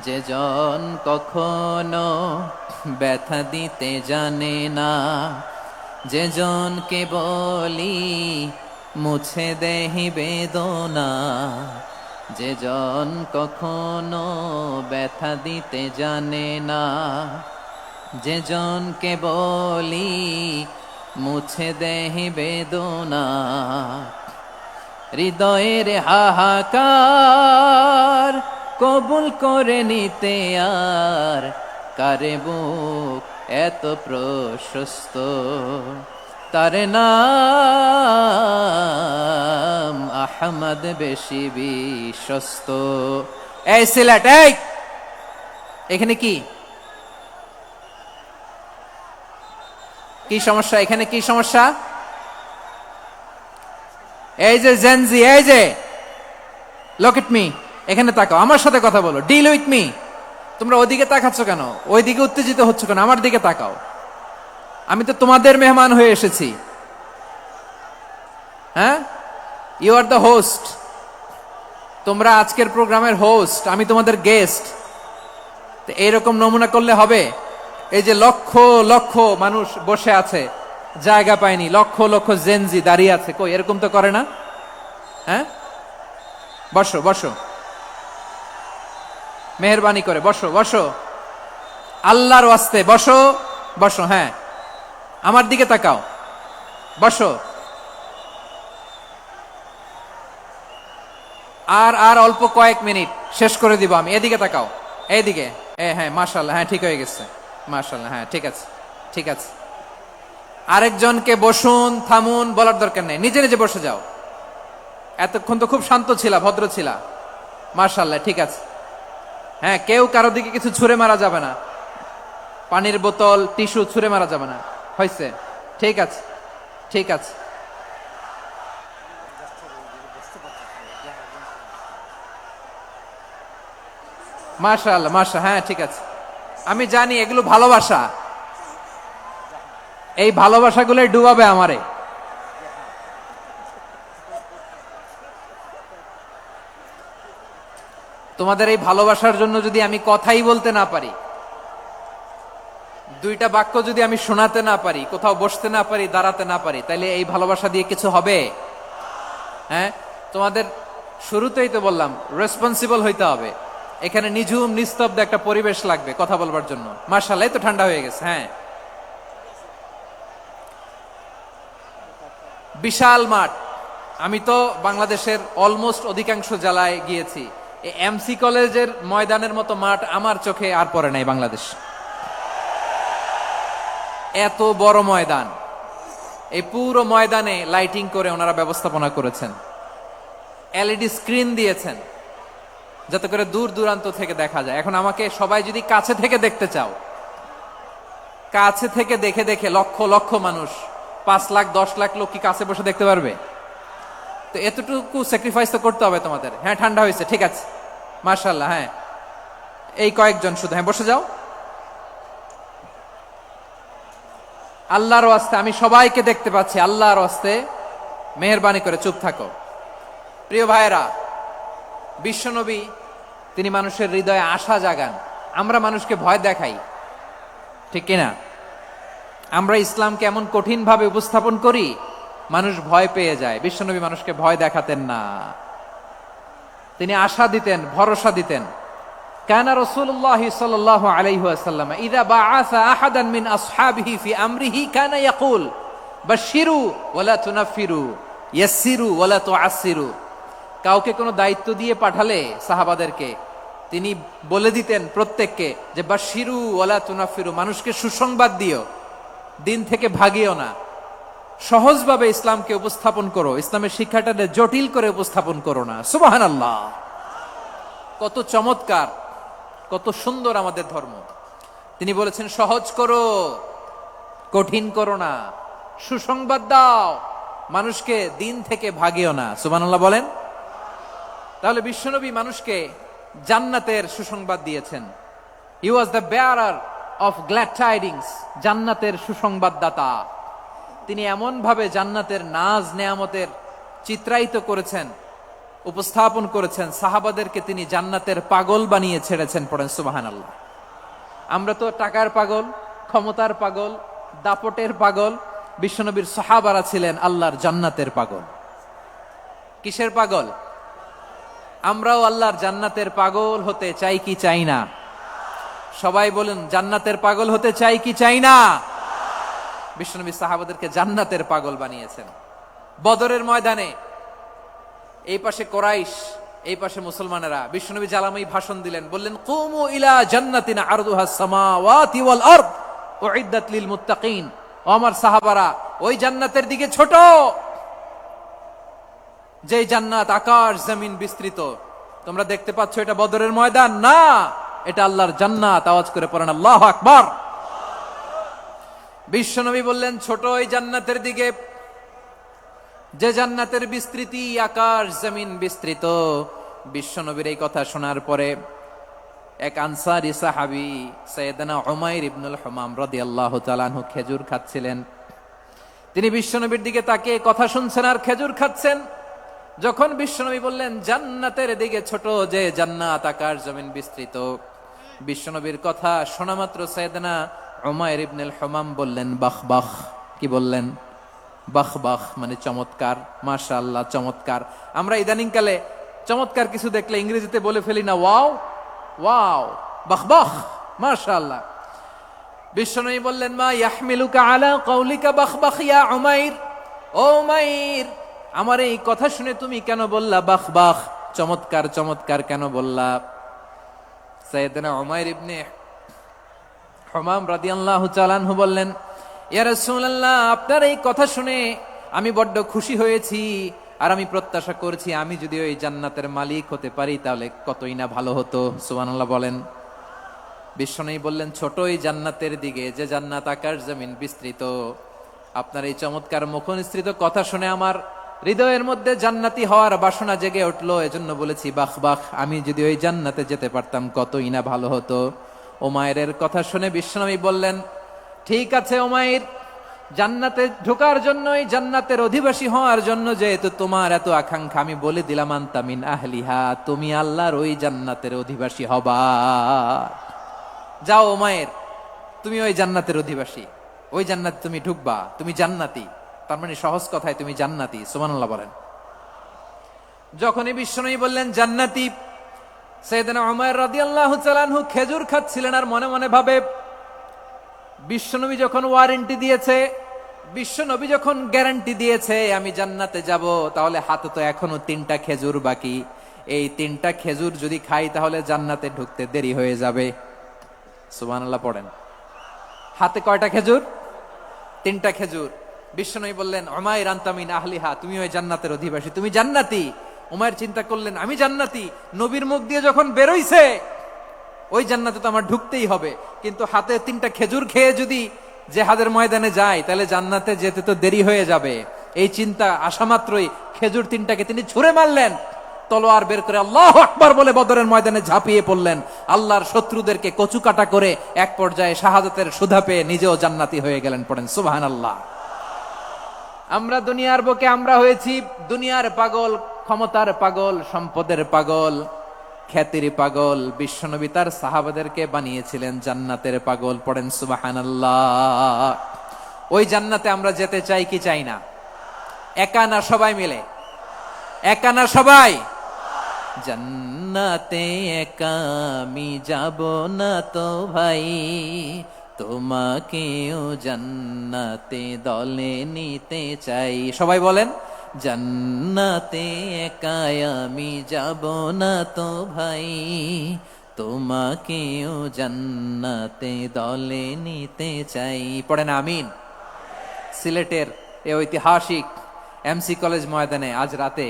যে জন কখনো ব্যথা দিতে জানে না, যে জনকে বলি মুছে দেহি বেদনা, যে জন কখনো ব্যথা দিতে জানে না, যে জনকে বলি মুছে দেহি বেদনা, হৃদয়ের হাহাকার কবুল করে নিতে আর কারে বুক এত প্রশস্ত। তার নাম আহমদ, বেশি বিশ্বস্ত। এই সিলেট, এই এখানে কি কি সমস্যা? এখানে কি সমস্যা? এই যে জেনজি, এই যে লুক এট মি, এখানে তাকাও, আমার সাথে কথা বলো, ডিল উইথ মি। তোমরা ওইদিকে তাকাচ্ছ কেন? ওইদিকে উত্তেজিত হচ্ছ কেন? আমার দিকে তাকাও। আমি তো তোমাদের মেহমান হয়ে এসেছি। হ্যাঁ, ইউ আর দ্য হোস্ট। তোমরা আজকের প্রোগ্রামের হোস্ট, আমি তোমাদের গেস্ট। এইরকম নমুনা করলে হবে? এই যে লক্ষ লক্ষ মানুষ বসে আছে, জায়গা পায়নি, লক্ষ লক্ষ জেনজি দাঁড়িয়ে আছে, কই এরকম তো করে না? হ্যাঁ, বসো বসো, মেহরবানি করে বসো বসো, আল্লাহর ওয়াস্তে বসো বসো। হ্যাঁ, আমার দিকে তাকাও, বসো। আর আর অল্প কয়েক মিনিট, শেষ করে দিব আমি। এদিকে তাকাও, এইদিকে। হ্যাঁ, মাশাআল্লাহ, হ্যাঁ ঠিক হয়ে গেছে, মাশাআল্লাহ, হ্যাঁ ঠিক আছে, ঠিক আছে। আরেকজনকে বসুন, থামুন বলার দরকার নেই, নিজে নিজে বসে যাও। এতক্ষণ তো খুব শান্ত ছিলা, ভদ্র ছিলা, মাশাআল্লাহ, ঠিক আছে। হ্যাঁ, কেউ কারো দিকে কিছু ছুঁড়ে মারা যাবে না, পানির বোতল, টিস্যু ছুঁড়ে মারা যাবে না, হয়েছে? ঠিক আছে, ঠিক আছে। মাশাআল্লাহ, মাশাআল্লাহ, হ্যাঁ ঠিক আছে। আমি জানি এগুলো ভালোবাসা, এই ভালোবাসাগুলোই ডুবাবে আমারে। তোমাদের এই ভালোবাসার জন্য যদি আমি কথাই বলতে না পারি, দুইটা বাক্য যদি আমি শোনাতে না পারি, কোথাও বসতে না পারি, দাঁড়াতে না পারি, তাইলে এই ভালোবাসা দিয়ে কিছু হবে? হ্যাঁ, তোমাদের শুরুতেই তো বললাম রেসপন্সিবল হইতে হবে। এখানে নিঝুম নিস্তব্ধ একটা পরিবেশ লাগবে কথা বলবার জন্য। মাশাআল্লাহ, এই তো ঠান্ডা হয়ে গেছে। হ্যাঁ, বিশাল মাঠ। আমি তো বাংলাদেশের অলমোস্ট অধিকাংশ জেলায় গিয়েছি, এই এমসি কলেজের ময়দানের মতো মাঠ আমার চোখে আর পড়ে নাই বাংলাদেশ। এত বড় ময়দান, এই পুরো ময়দানে লাইটিং করে ওনারা ব্যবস্থাপনা করেছেন, এলইডি স্ক্রিন দিয়েছেন যাতে করে দূর দূরান্ত থেকে দেখা যায়। এখন আমাকে সবাই যদি কাছে থেকে দেখতে চাও, কাছে থেকে দেখে দেখে লক্ষ লক্ষ মানুষ, 5 লাখ 10 লাখ লোক কি কাছে বসে দেখতে পারবে? তো এতটুকু স্যাক্রিফাইস তো করতে হবে তোমাদের। হ্যাঁ, ঠান্ডা হয়েছে, ঠিক আছে, মাশাআল্লাহ। হ্যাঁ, এই কয়েকজন শুধু, হ্যাঁ বসে যাও। আল্লাহর ওয়াস্তে আমি সবাইকে দেখতে পাচ্ছি, আল্লাহর ওয়াস্তে মেহেরবানি করে চুপ থাকো। প্রিয় ভাইয়েরা, বিশ্বনবী তিনি মানুষের হৃদয়ে আশা জাগান। আমরা মানুষকে ভয় দেখাই, ঠিক কিনা? আমরা ইসলামকে এমন কঠিন ভাবে উপস্থাপন করি, মানুষ ভয় পেয়ে যায়। বিশ্বনবী মানুষকে ভয় দেখাতেন না। তিনি আশা দিতেন, ভরসা দিতেন। কানা রাসূলুল্লাহ সাল্লাল্লাহু আলাইহি ওয়াসাল্লাম ইযা বাআসা আহাদান মিন আসহাবিহি ফি আমরিহি কানা ইয়াকুল বাশশিরু ওয়ালা তুনাফিরু ইয়াসসিরু ওয়ালা তুআসসিরু। কাউকে কোনো দায়িত্ব দিয়ে পাঠালে সাহাবাদেরকে তিনি বলে দিতেন প্রত্যেককে যে বাশশিরু ওয়ালা তুনাফিরু, মানুষকে সুসংবাদ দিও, দিন থেকে ভাগিও না, সহজভাবে ইসলামকে উপস্থাপন করো, ইসলামের শিক্ষাটাকে জটিল করে উপস্থাপন করো না। সুবহানাল্লাহ, কত চমৎকার, কত সুন্দর আমাদের ধর্ম। তিনি বলেছেন সহজ করো, কঠিন করো না, সুসংবাদ দাও, মানুষকে দিন থেকে ভাগিও না। সুবহানাল্লাহ বলেন। তাহলে বিশ্বনবী মানুষকে জান্নাতের সুসংবাদ দিয়েছেন। He was the bearer of glad tidings, জান্নাতের সুসংবাদদাতা। তিনি এমন ভাবে জান্নাতের নাজ নেয়ামতের চিত্রায়িত করেছেন, উপস্থাপন করেছেন, সাহাবাদেরকে তিনি জান্নাতের পাগল বানিয়ে ছেড়েছেন। পড়েন সুবহানাল্লাহ। আমরা তো টাকার পাগল, ক্ষমতার পাগল, দাপটের পাগল। বিশ্বনবীর সাহাবারা ছিলেন আল্লাহর জান্নাতের পাগল। কিসের পাগল? আমরাও আল্লাহর জান্নাতের পাগল হতে চাই কি চাই না? সবাই বলেন, জান্নাতের পাগল হতে চাই কি চাই না? বিশ্বনবী সাহাবাদেরকে জান্নাতের পাগল বানিয়েছেন। বদরের ময়দানে এই পাশে কোরাইশ, এই পাশে মুসলমানেরা। বিশ্বনবী জালামাই ভাষণ দিলেন, বললেন কুমু ইলা জান্নাতিন আরদুহাস সামাওয়াতি ওয়াল আরদ উইদ্দাত লিল মুত্তাকিন। ও আমার সাহাবারা, ওই জান্নাতের দিকে ছোট, যে জান্নাত আকাশ জমিন বিস্তৃত। তোমরা দেখতে পাচ্ছ এটা বদরের ময়দান না, এটা আল্লাহর জান্নাত। আওয়াজ করে পড়েন আল্লাহু আকবার। বিশ্বনবী বললেন ছোট ওই জান্নাতের দিকে, যে জান্নাতের বিস্তৃতি আকাশ জমিন বিস্তৃত। বিশ্বনবীর এই কথা শোনার পরে এক আনসারী সাহাবী সাইয়েদনা উমাইর ইবনুল হুমাম রাদিয়াল্লাহু তাআলা আনহু খেজুর খাচ্ছিলেন। তিনি বিশ্বনবীর দিকে তাকিয়ে কথা শুনছেন আর খেজুর খাচ্ছেন। যখন বিশ্বনবী বললেন জান্নাতের দিকে ছোট, যে জান্নাত আকাশ জমিন বিস্তৃত, বিশ্বনবীর কথা শোনা মাত্র সাইয়েদনা উমাইর ইবনুল হুমাম বললেন বাহ বাহ। কি বললেন? বাহ বাহ, মানে চমৎকার, মাশাআল্লাহ, চমৎকার। আমরা ইদানিং কালে চমৎকার কিছু দেখলে ইংরেজিতে বলে ফেলি না ওয়াও ওয়াও, বাহ বাহ, মাশাআল্লাহ। বিশ্বনবী বললেন মা ইয়াহমিলুকা আলা কাউলিকা বাহ বাহ ইয়া উমাইর। ও উমাইর, আমার এই কথা শুনে তুমি কেন বললা বাহ বাহ, চমৎকার চমৎকার কেন বললা? সাইয়েদনা উমাইর ইবনে হুমাম রাদিয়াল্লাহু তাআলা আনহু বললেন ইয়া রাসূলুল্লাহ, আপনার এই কথা শুনে আমি বড্ড খুশি হয়েছি, আর আমি প্রত্যাশা করছি আমি যদি ওই জান্নাতের মালিক হতে পারি তাহলে কতই না ভালো হতো। সুবহানাল্লাহ বলেন। বিশ্বনবী বললেন ছোট ওই জান্নাতের দিকে, যে জান্নাত আকাশ জমিন বিস্তৃত। আপনার এই চমৎকার মুখনিসৃত কথা শুনে আমার হৃদয়ের মধ্যে জান্নাতি হওয়ার বাসনা জেগে উঠলো, এজন্য বলেছি বাহ বাহ, আমি যদি ওই জান্নাতে যেতে পারতাম কতই না ভালো হতো। উমাইরের কথা শুনে বিশ্বনবী বললেন ঠিক আছে উমাইর, জান্নাতে ঢোকার জন্য, এই জান্নাতের অধিবাসী হওয়ার জন্য যেহেতু তোমার এত আকাঙ্ক্ষা, আমি বলে দিলাম আনতা মিন আহলিহা, তুমি আল্লাহর ওই জান্নাতের অধিবাসী হবা। যাও উমাইর, তুমি ওই জান্নাতের অধিবাসী, ওই জান্নাতে তুমি ঢুকবা, তুমি জান্নাতি। তার মানে সহজ কথায় তুমি জান্নাতি। সুবহানাল্লাহ বলেন। যখনই বিশ্বনবী বললেন জান্নাতি, সাইয়েদনা উমাইর রাদিয়াল্লাহু তাআলা আনহু খেজুর খাচ্ছিলেন আর মনে মনে ভাবে বিশ্বনবী যখন ওয়ারেন্টি দিয়েছে, বিশ্বনবী যখন গ্যারান্টি দিয়েছে আমি জান্নাতে যাব, তাহলে হাতে তো এখনো 3টা খেজুর বাকি। এই 3টা খেজুর যদি খাই তাহলে জান্নাতে ঢুকতে দেরি হয়ে যাবে। সুবহানাল্লাহ পড়েন। হাতে কয়টা খেজুর? 3টা খেজুর। বিশ্বনবী বললেন উমাইর আনতা মিন আহলিহা, তুমি ওই জান্নাতের অধিবাসী, তুমি জান্নাতি। উমাইর চিন্তা করলেন আমি জান্নাতি, নবীর মুখ দিয়ে যখন বেরোইছে ওই জান্নাতে তো আমার ঢুকতেই হবে, কিন্তু হাতে 3টা খেজুর খেয়ে যদি জেহাদের ময়দানে যায় তাহলে জান্নাতে যেতে তো দেরি হয়ে যাবে। এই চিন্তা আসা মাত্রই খেজুর 3টাকে তিনি ছুঁড়ে মারলেন, তলোয়ার বের করে আল্লাহু আকবার বলে বদরের ময়দানে ঝাঁপিয়ে পড়লেন। আল্লাহর শত্রুদেরকে কচুকাটা করে এক পর্যায়ে শাহাদাতের সুধা পেয়ে নিজেও জান্নাতি হয়ে গেলেন। পড়েন সুবহানাল্লাহ। আমরা দুনিয়ার বুকে আমরা হয়েছি দুনিয়ার পাগল, ক্ষমতার পাগল, সম্পদের পাগল, খ্যাতির পাগল। বিশ্বনবী তার সাহাবাদেরকে বানিয়েছিলেন জান্নাতের পাগল। পড়েন সুবহানাল্লাহ। ওই জান্নাতে আমরা যেতে চাই কি চাই না? একা না সবাই মিলে? একা না সবাই? জান্নাতে একা আমি যাব না তো ভাই, তোমাকেও জান্নাতে দলে নিতে চাই। সবাই বলেন, জান্নাতে একা আমি যাব না তো ভাই, তোমাকেও জান্নাতে দলে নিতে চাই। পড়েন আমিন। সিলেটের এই ঐতিহাসিক এমসি কলেজ ময়দানে আজ রাতে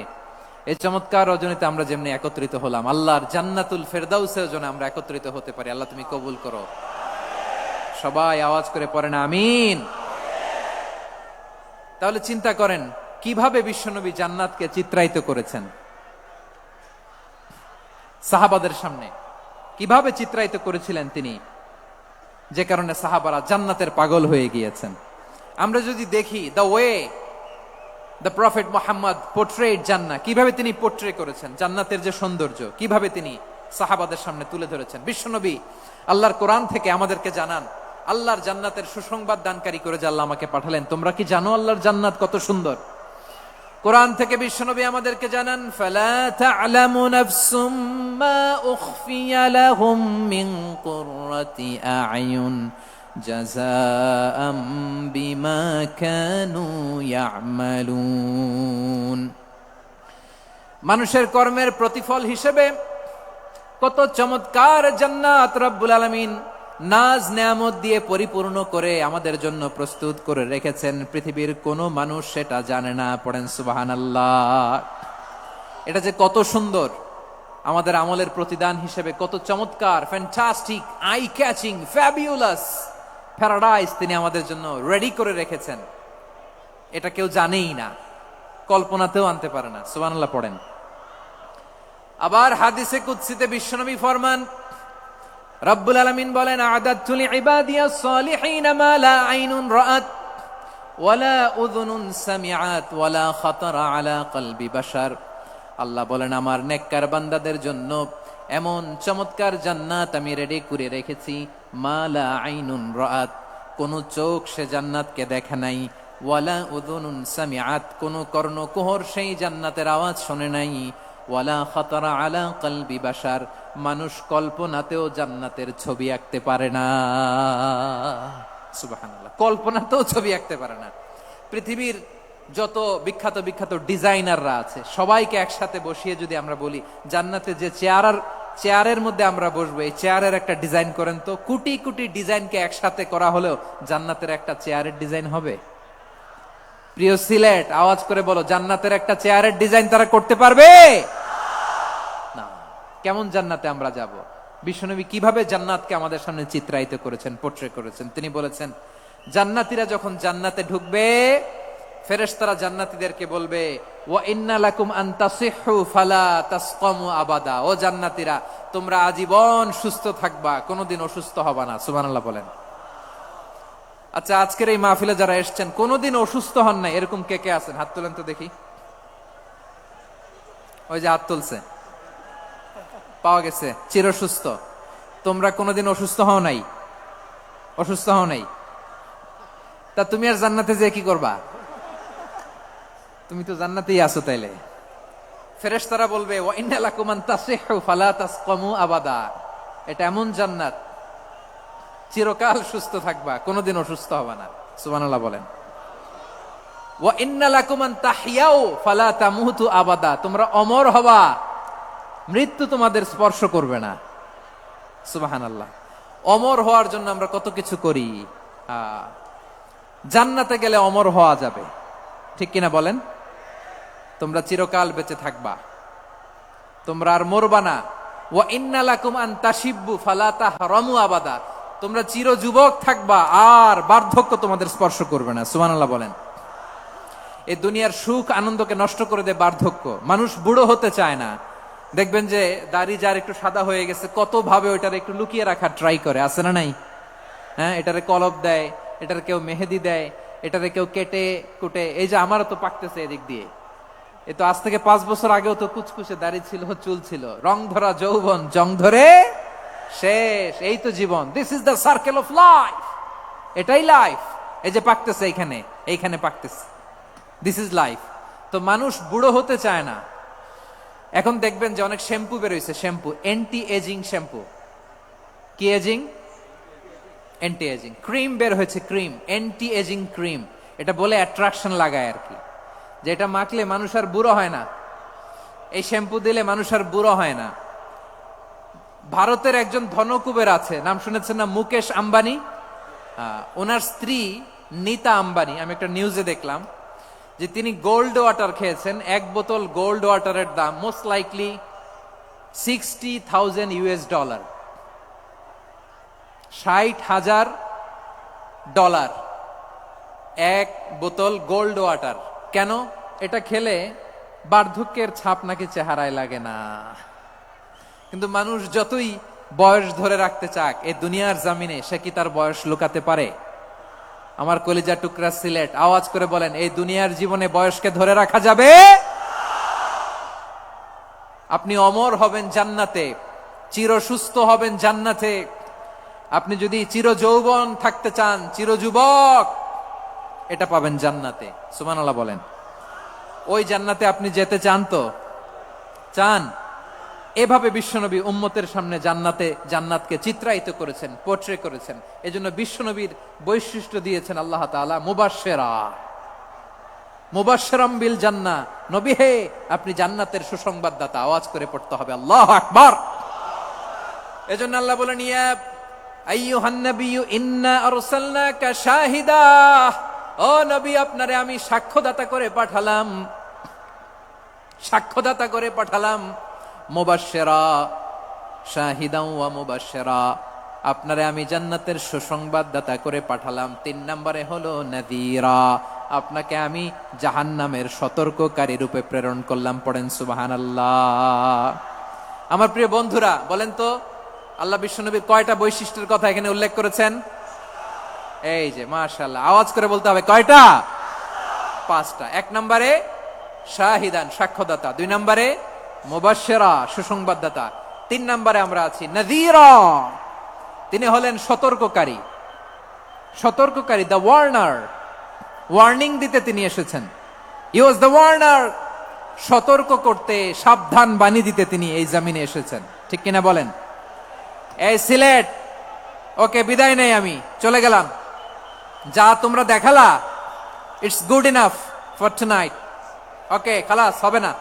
এই চমৎকার রজনীতে আমরা যেমনি একত্রিত হলাম, আল্লাহর জান্নাতুল ফেরদাউসের জন্য আমরা একত্রিত হতে পারি। আল্লাহ তুমি কবুল করো। সবাই আওয়াজ করে পড়েন আমিন। তাহলে চিন্তা করেন কিভাবে বিশ্বনবী জান্নাতকে চিত্রায়িত করেছেন সাহাবাদের সামনে, কিভাবে চিত্রায়িত করেছিলেন তিনি, যে কারণে সাহাবারা জান্নাতের পাগল হয়ে গিয়েছেন। আমরা যদি দেখি the way the prophet Muhammad portrait জান্নাত, কিভাবে তিনি পোর্ট্রে করেছেন জান্নাতের যে সৌন্দর্য, কিভাবে তিনি সাহাবাদের সামনে তুলে ধরেছেন। বিশ্বনবী আল্লাহর কোরআন থেকে আমাদেরকে জানান আল্লাহর জান্নাতের সুসংবাদ দানকারী করে যে আল্লাহ আমাকে পাঠালেন। তোমরা কি জানো আল্লাহর জান্নাত কত সুন্দর? কোরআন থেকে বিশ্বনবী আমাদেরকে জানান, ফালা তা'লামু নাফসুম মা উখফিয়া লাহুম মিন কুররাতি আ'য়ুন জাযাআম বিমা কানু ইয়া'মালুন। মানুষের কর্মের প্রতিফল হিসেবে কত চমৎকার জান্নাত রব্বুল আলামিন নাজ নেয়ামত দিয়ে পরিপূর্ণ করে আমাদের জন্য প্রস্তুত করে রেখেছেন। পৃথিবীর কোনো মানুষ সেটা জানে না। পড়েন সুবহানাল্লাহ। এটা যে কত সুন্দর, আমাদের আমলের প্রতিদান হিসেবে কত চমৎকার, fantastic, eye catching, fabulous paradise তিনি আমাদের জন্য রেডি করে রেখেছেন। এটা কেউ জানেই না, কল্পনাতেও আনতে পারে না। সুবহানাল্লাহ পড়েন। আবার হাদিসে কুদসিতে বিশ্বনবী ফরমান, রব্বুল আলামিন বলেন, আ'দাদতু লিইবাদিয়াস সালিহিন মা লা আইনুন রাআত ওয়ালা উযুনুন সামিআত ওয়ালা খাতারা আলা কলবি বাশার। আল্লাহ বলেন, আমার নেককার বান্দাদের জন্য এমন চমৎকার জান্নাত আমি রেডি করে রেখেছি, মা লা আইনুন রাআত, কোন চোখ সে জান্নাতকে দেখে নাই, ওয়ালা উযুনুন সামিআত, কোন কর্ণকুহর সেই জান্নাতের আওয়াজ শুনে নাই, ওয়ালা খাতারা আলা কলবি বাশার, মানুষ কল্পনাতেও জান্নাতের ছবি আঁকতে পারে না। সুবহানাল্লাহ, কল্পনাতেও ছবি আঁকতে পারে না। পৃথিবীর যত বিখ্যাত বিখ্যাত ডিজাইনাররা আছে সবাইকে একসাথে বসিয়ে যদি আমরা বলি জান্নাতে যে চেয়ারের মধ্যে আমরা বসবো, এই চেয়ারের একটা ডিজাইন করেন তো, কোটি কোটি ডিজাইনকে একসাথে করা হলেও জান্নাতের একটা চেয়ারের ডিজাইন হবে? প্রিয় সিলেট, আওয়াজ করে বলো, জান্নাতের একটা চেয়ারের ডিজাইন তারা করতে পারবে না। কেমন জান্নাতে আমরা যাব? বিশ্বনবী কিভাবে জান্নাতকে আমাদের সামনে চিত্রায়িত করেছেন, পোর্ট্রে করেছেন। তিনি বলেছেন, জান্নাতীরা যখন জান্নাতে ঢুকবে, ফেরেশতারা জান্নাতীদেরকে বলবে, ওয়া ইন্না লাকুম আন তাসিহু ফালা তাসকামু আবাদা। ও জান্নাতীরা, তোমরা আজীবন সুস্থ থাকবা, কোনোদিন অসুস্থ হবা না। সুবহানাল্লাহ বলেন। আচ্ছা, আজকের এই মাহফিলে যারা এসেছেন কোনোদিন অসুস্থ হন নাই, এরকম কে কে আছেন? হাত তুলেন তো দেখি। ওই যে হাত তুলছে, পাওয়া গেছে, চিরসুস্থ। তোমরা কোনোদিন অসুস্থ হও নাই? অসুস্থ হও নাই? তা তুমি আর জান্নাতে যে কি করবা? তুমি তো জান্নাতেই আছো। তাইলে ফেরেশতারা বলবে, ওয়া ইন্না লাকুম আন তাসিহু ফালা তাসকামু আবাদা। এটা এমন জান্নাত, চিরকাল সুস্থ থাকবা, কোনোদিন অসুস্থ হবা না। সুবহানাল্লাহ বলেন। ওয়া ইন্না লাকুম আন তাহইয়াউ ফালা তামুতু আবাদা। তোমরা অমর হবা, মৃত্যু তোমাদের স্পর্শ করবে না। সুবহানাল্লাহ। অমর হওয়ার জন্য আমরা কত কিছু করি। জান্নাতে গেলে অমর হওয়া যাবে, ঠিক কিনা বলেন? তোমরা চিরকাল বেঁচে থাকবা, তোমরা আর মরবা না। ওয়া ইন্না লাকুম আন তাশিব্বু ফালা তাহরামু আবাদা। তোমরা চির যুবক থাকবা, আর বার্ধক্য তোমাদের স্পর্শ করবে না। সুবহানাল্লাহ বলেন। এই দুনিয়ার সুখ আনন্দকে নষ্ট করে দেয় বার্ধক্য। মানুষ বুড়ো হতে চায় না। দেখবেন যে দাড়ি যার একটু সাদা হয়ে গেছে, কত ভাবে ওইটার একটু লুকিয়ে রাখার ট্রাই করে, আছে না নাই? হ্যাঁ, এটারে কলপ দেয়, এটার কেউ মেহেদি দেয়, এটারে কেউ কেটে কুটে। এই যে আমারও তো পাকতেছে এদিক দিয়ে, এ তো আজ থেকে 5 বছর আগেও তো কুচকুচে দাড়ি ছিল, চুল ছিল, রং ধরা যৌবন, জং ধরে শেষ। এই তো জীবন। This is the circle of life. এটাই লাইফ। এই যে পাকতেছে এইখানে পাকতেছে, দিস ইজ লাইফ। তো মানুষ বুড়ো হতে চায় না। এখন দেখবেন যে অনেক শ্যাম্পু বেরোইছে, শ্যাম্পু অ্যান্টি এজিং শ্যাম্পু। কি এজিং? Anti ageing. ক্রিম বের হয়েছে, ক্রিম অ্যান্টি এজিং ক্রিম। এটা বলে অ্যাট্রাকশন লাগায় আর কি, যে এটা মাখলে মানুষ আর বুড়ো হয় না, এই শ্যাম্পু দিলে মানুষ আর বুড়ো হয় না। ভারতের একজন ধনকুবের আছে, নাম শুনেছেন না? মুকেশ আম্বানি। ওনার স্ত্রী নীতা আম্বানি, আমি একটা নিউজে দেখলাম যে তিনি গোল্ড ওয়াটার খেয়েছেন। এক বোতল গোল্ড ওয়াটারের দাম মোস্ট লাইকলি $60,000, $60,000 এক বোতল গোল্ড ওয়াটার। কেন? এটা খেলে বার্ধক্যের ছাপ নাকি চেহারায় লাগে না। কিন্তু মানুষ যতই বয়স ধরে রাখতে চাক এই দুনিয়ার জামিনে, সে কি তার বয়স লুকাতে পারে? আমার কলিজা টুকরা সিলেট, আওয়াজ করে বলেন, এই দুনিয়ার জীবনে বয়সকে ধরে রাখা যাবে? আপনি অমর হবেন জান্নাতে, চির সুস্থ হবেন জান্নাতে। আপনি যদি চির যৌবন থাকতে চান, চির যুবক, এটা পাবেন জান্নাতে। সুবহানাল্লাহ বলেন। ওই জান্নাতে আপনি যেতে চান তো? চান? এভাবে বিশ্বনবী উম্মতের সামনে জান্নাতকে চিত্রায়িত করেছেন, পোর্ট্রে করেছেন। এজন্য বিশ্বনবীর বৈশিষ্ট্য দিয়েছেন আল্লাহ তাআলা মুবাশশিরাম বিল জান্নাহ। নবী হে, আপনি জান্নাতের সুসংবাদদাতা। আওয়াজ করে পড়তে হবে আল্লাহু আকবার। এজন্য আল্লাহ বলেন, ইয়া আইয়ুহান নাবিয়্যু ইন্না আরসালনাকা শাহিদা। ও নবী, আপনারে আমি সাক্ষ্যদাতা করে পাঠালাম, সাক্ষ্যদাতা করে পাঠালাম। মুবাশশিরা, শাহিদাও ওয়া মুবাশশিরা, আপনারে আমি জান্নাতের সুসংবাদদাতা করে পাঠালাম। 3 নম্বরে হলো নাযীরা, আপনাকে আমি জাহান্নামের সতর্ককারী রূপে প্রেরণ করলাম। পড়েন সুবহানাল্লাহ। আমার প্রিয় বন্ধুরা, বলেন তো আল্লাহ বিশ্বনবীর কয়টা বৈশিষ্ট্যের কথা এখানে উল্লেখ করেছেন? এই যে মাশাআল্লাহ, আওয়াজ করে বলতে হবে, কয়টা? 5টা। 1 নম্বরে শাহিদান, সাক্ষ্যদাতা। 2 নম্বরে মুবাশশিরা, সুসংবাদদাতা। 3 নম্বরে আমরা আছি নাযীরা, তিনি হলেন সতর্ককারী। সতর্ককারী, দ্য ওয়ার্নার, ওয়ার্নিং দিতে তিনি এসেছেন। হি ওয়াজ দ্য ওয়ার্নার, সতর্ক করতে, সাবধান বাণী দিতে তিনি এই জমিনে এসেছেন। ঠিক কিনা বলেন? এই সিলেট, ওকে বিদায় নেই, আমি চলে গেলাম। যা তোমরা দেখালা, it's good enough for tonight. Okay, খালাস, হবে না।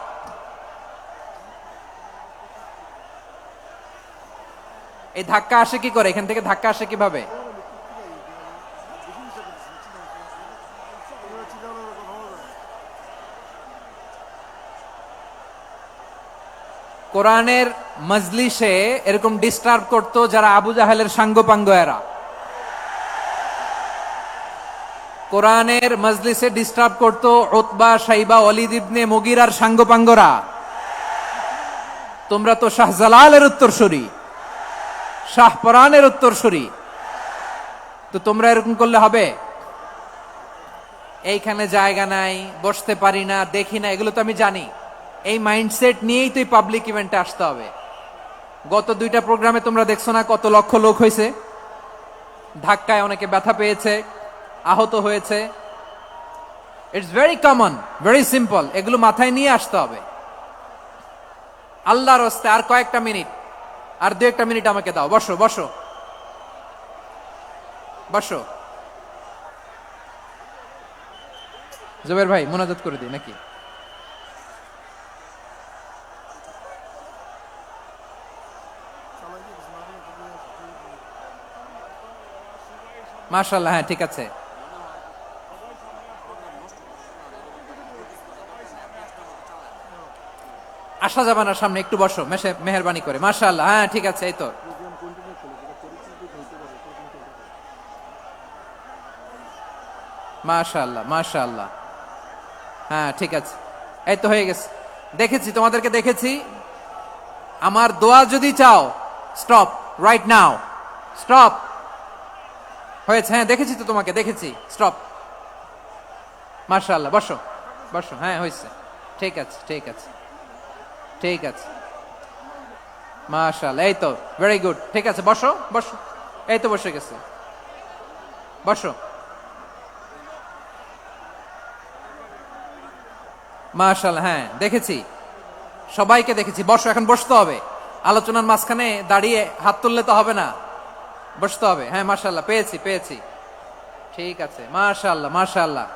এই ধাক্কা আসে কি করে? এখান থেকে ধাক্কা আসে কিভাবে? কোরআনের মজলিসে এরকম ডিস্টার্ব করতো যারা আবু জাহেলের সাঙ্গপাঙ্গ এরা। কোরআনের মজলিসে ডিস্টার্ব করতো উতবা, শাইবা, ওয়ালিদ ইবনে মুগিরার সাঙ্গপাঙ্গরা। তোমরা তো শাহজালালের উত্তরসূরি, শাহপরানের উত্তরসূরি, তো তোমরা এরকম করলে হবে? এইখানে জায়গা নাই, বসতে পারি না, দেখি না, এগুলো তো আমি জানি। এই মাইন্ডসেট নিয়েই তো এই পাবলিক ইভেন্টে আসতে হবে। গত 2টা প্রোগ্রামে তোমরা দেখছো না কত লক্ষ লোক হয়েছে? ধাক্কায় অনেকে ব্যথা পেয়েছে, আহত হয়েছে। It's very common, very simple. এগুলো মাথায় নিয়ে আসতে হবে। আল্লাহর রাস্তে আর কয়েকটা মিনিট, আর 2-1 মিনিট আমাকে দাও। বসো বসো বসো। জুবের ভাই, মোনাজাত করে দিই নাকি? মাশাআল্লাহ, হ্যাঁ ঠিক আছে। আসা যাবে না সামনে, একটু বসো মেহেরবানি করে। মাশাআল্লাহ, হ্যাঁ ঠিক আছে। এই তো মাশাআল্লাহ, মাশাআল্লাহ, হ্যাঁ ঠিক আছে। এই তো হয়ে গেছে। দেখেছি, তোমাদেরকে দেখেছি। আমার দোয়া যদি চাও, স্টপ রাইট নাও, স্টপ। হয়েছে, হ্যাঁ দেখেছি তো তোমাকে, দেখেছি। স্টপ। মাশাআল্লাহ, বসো বসো। হ্যাঁ হয়েছে, ঠিক আছে ঠিক আছে ঠিক আছে। মাশাআল্লাহ, এই তো ভেরি গুড। ঠিক আছে, বসো বসো। এই তো বসে গেছে, বসো। মাশাআল্লাহ, হ্যাঁ দেখেছি। সবাইকে দেখেছি। বসো, এখন বসতে হবে। আলোচনার মাঝখানে দাঁড়িয়ে হাত তুললে তো হবে না, বসতে হবে। হ্যাঁ, মাশাআল্লাহ, পেয়েছি পেয়েছি, ঠিক আছে, মাশাআল্লাহ মাশাআল্লাহ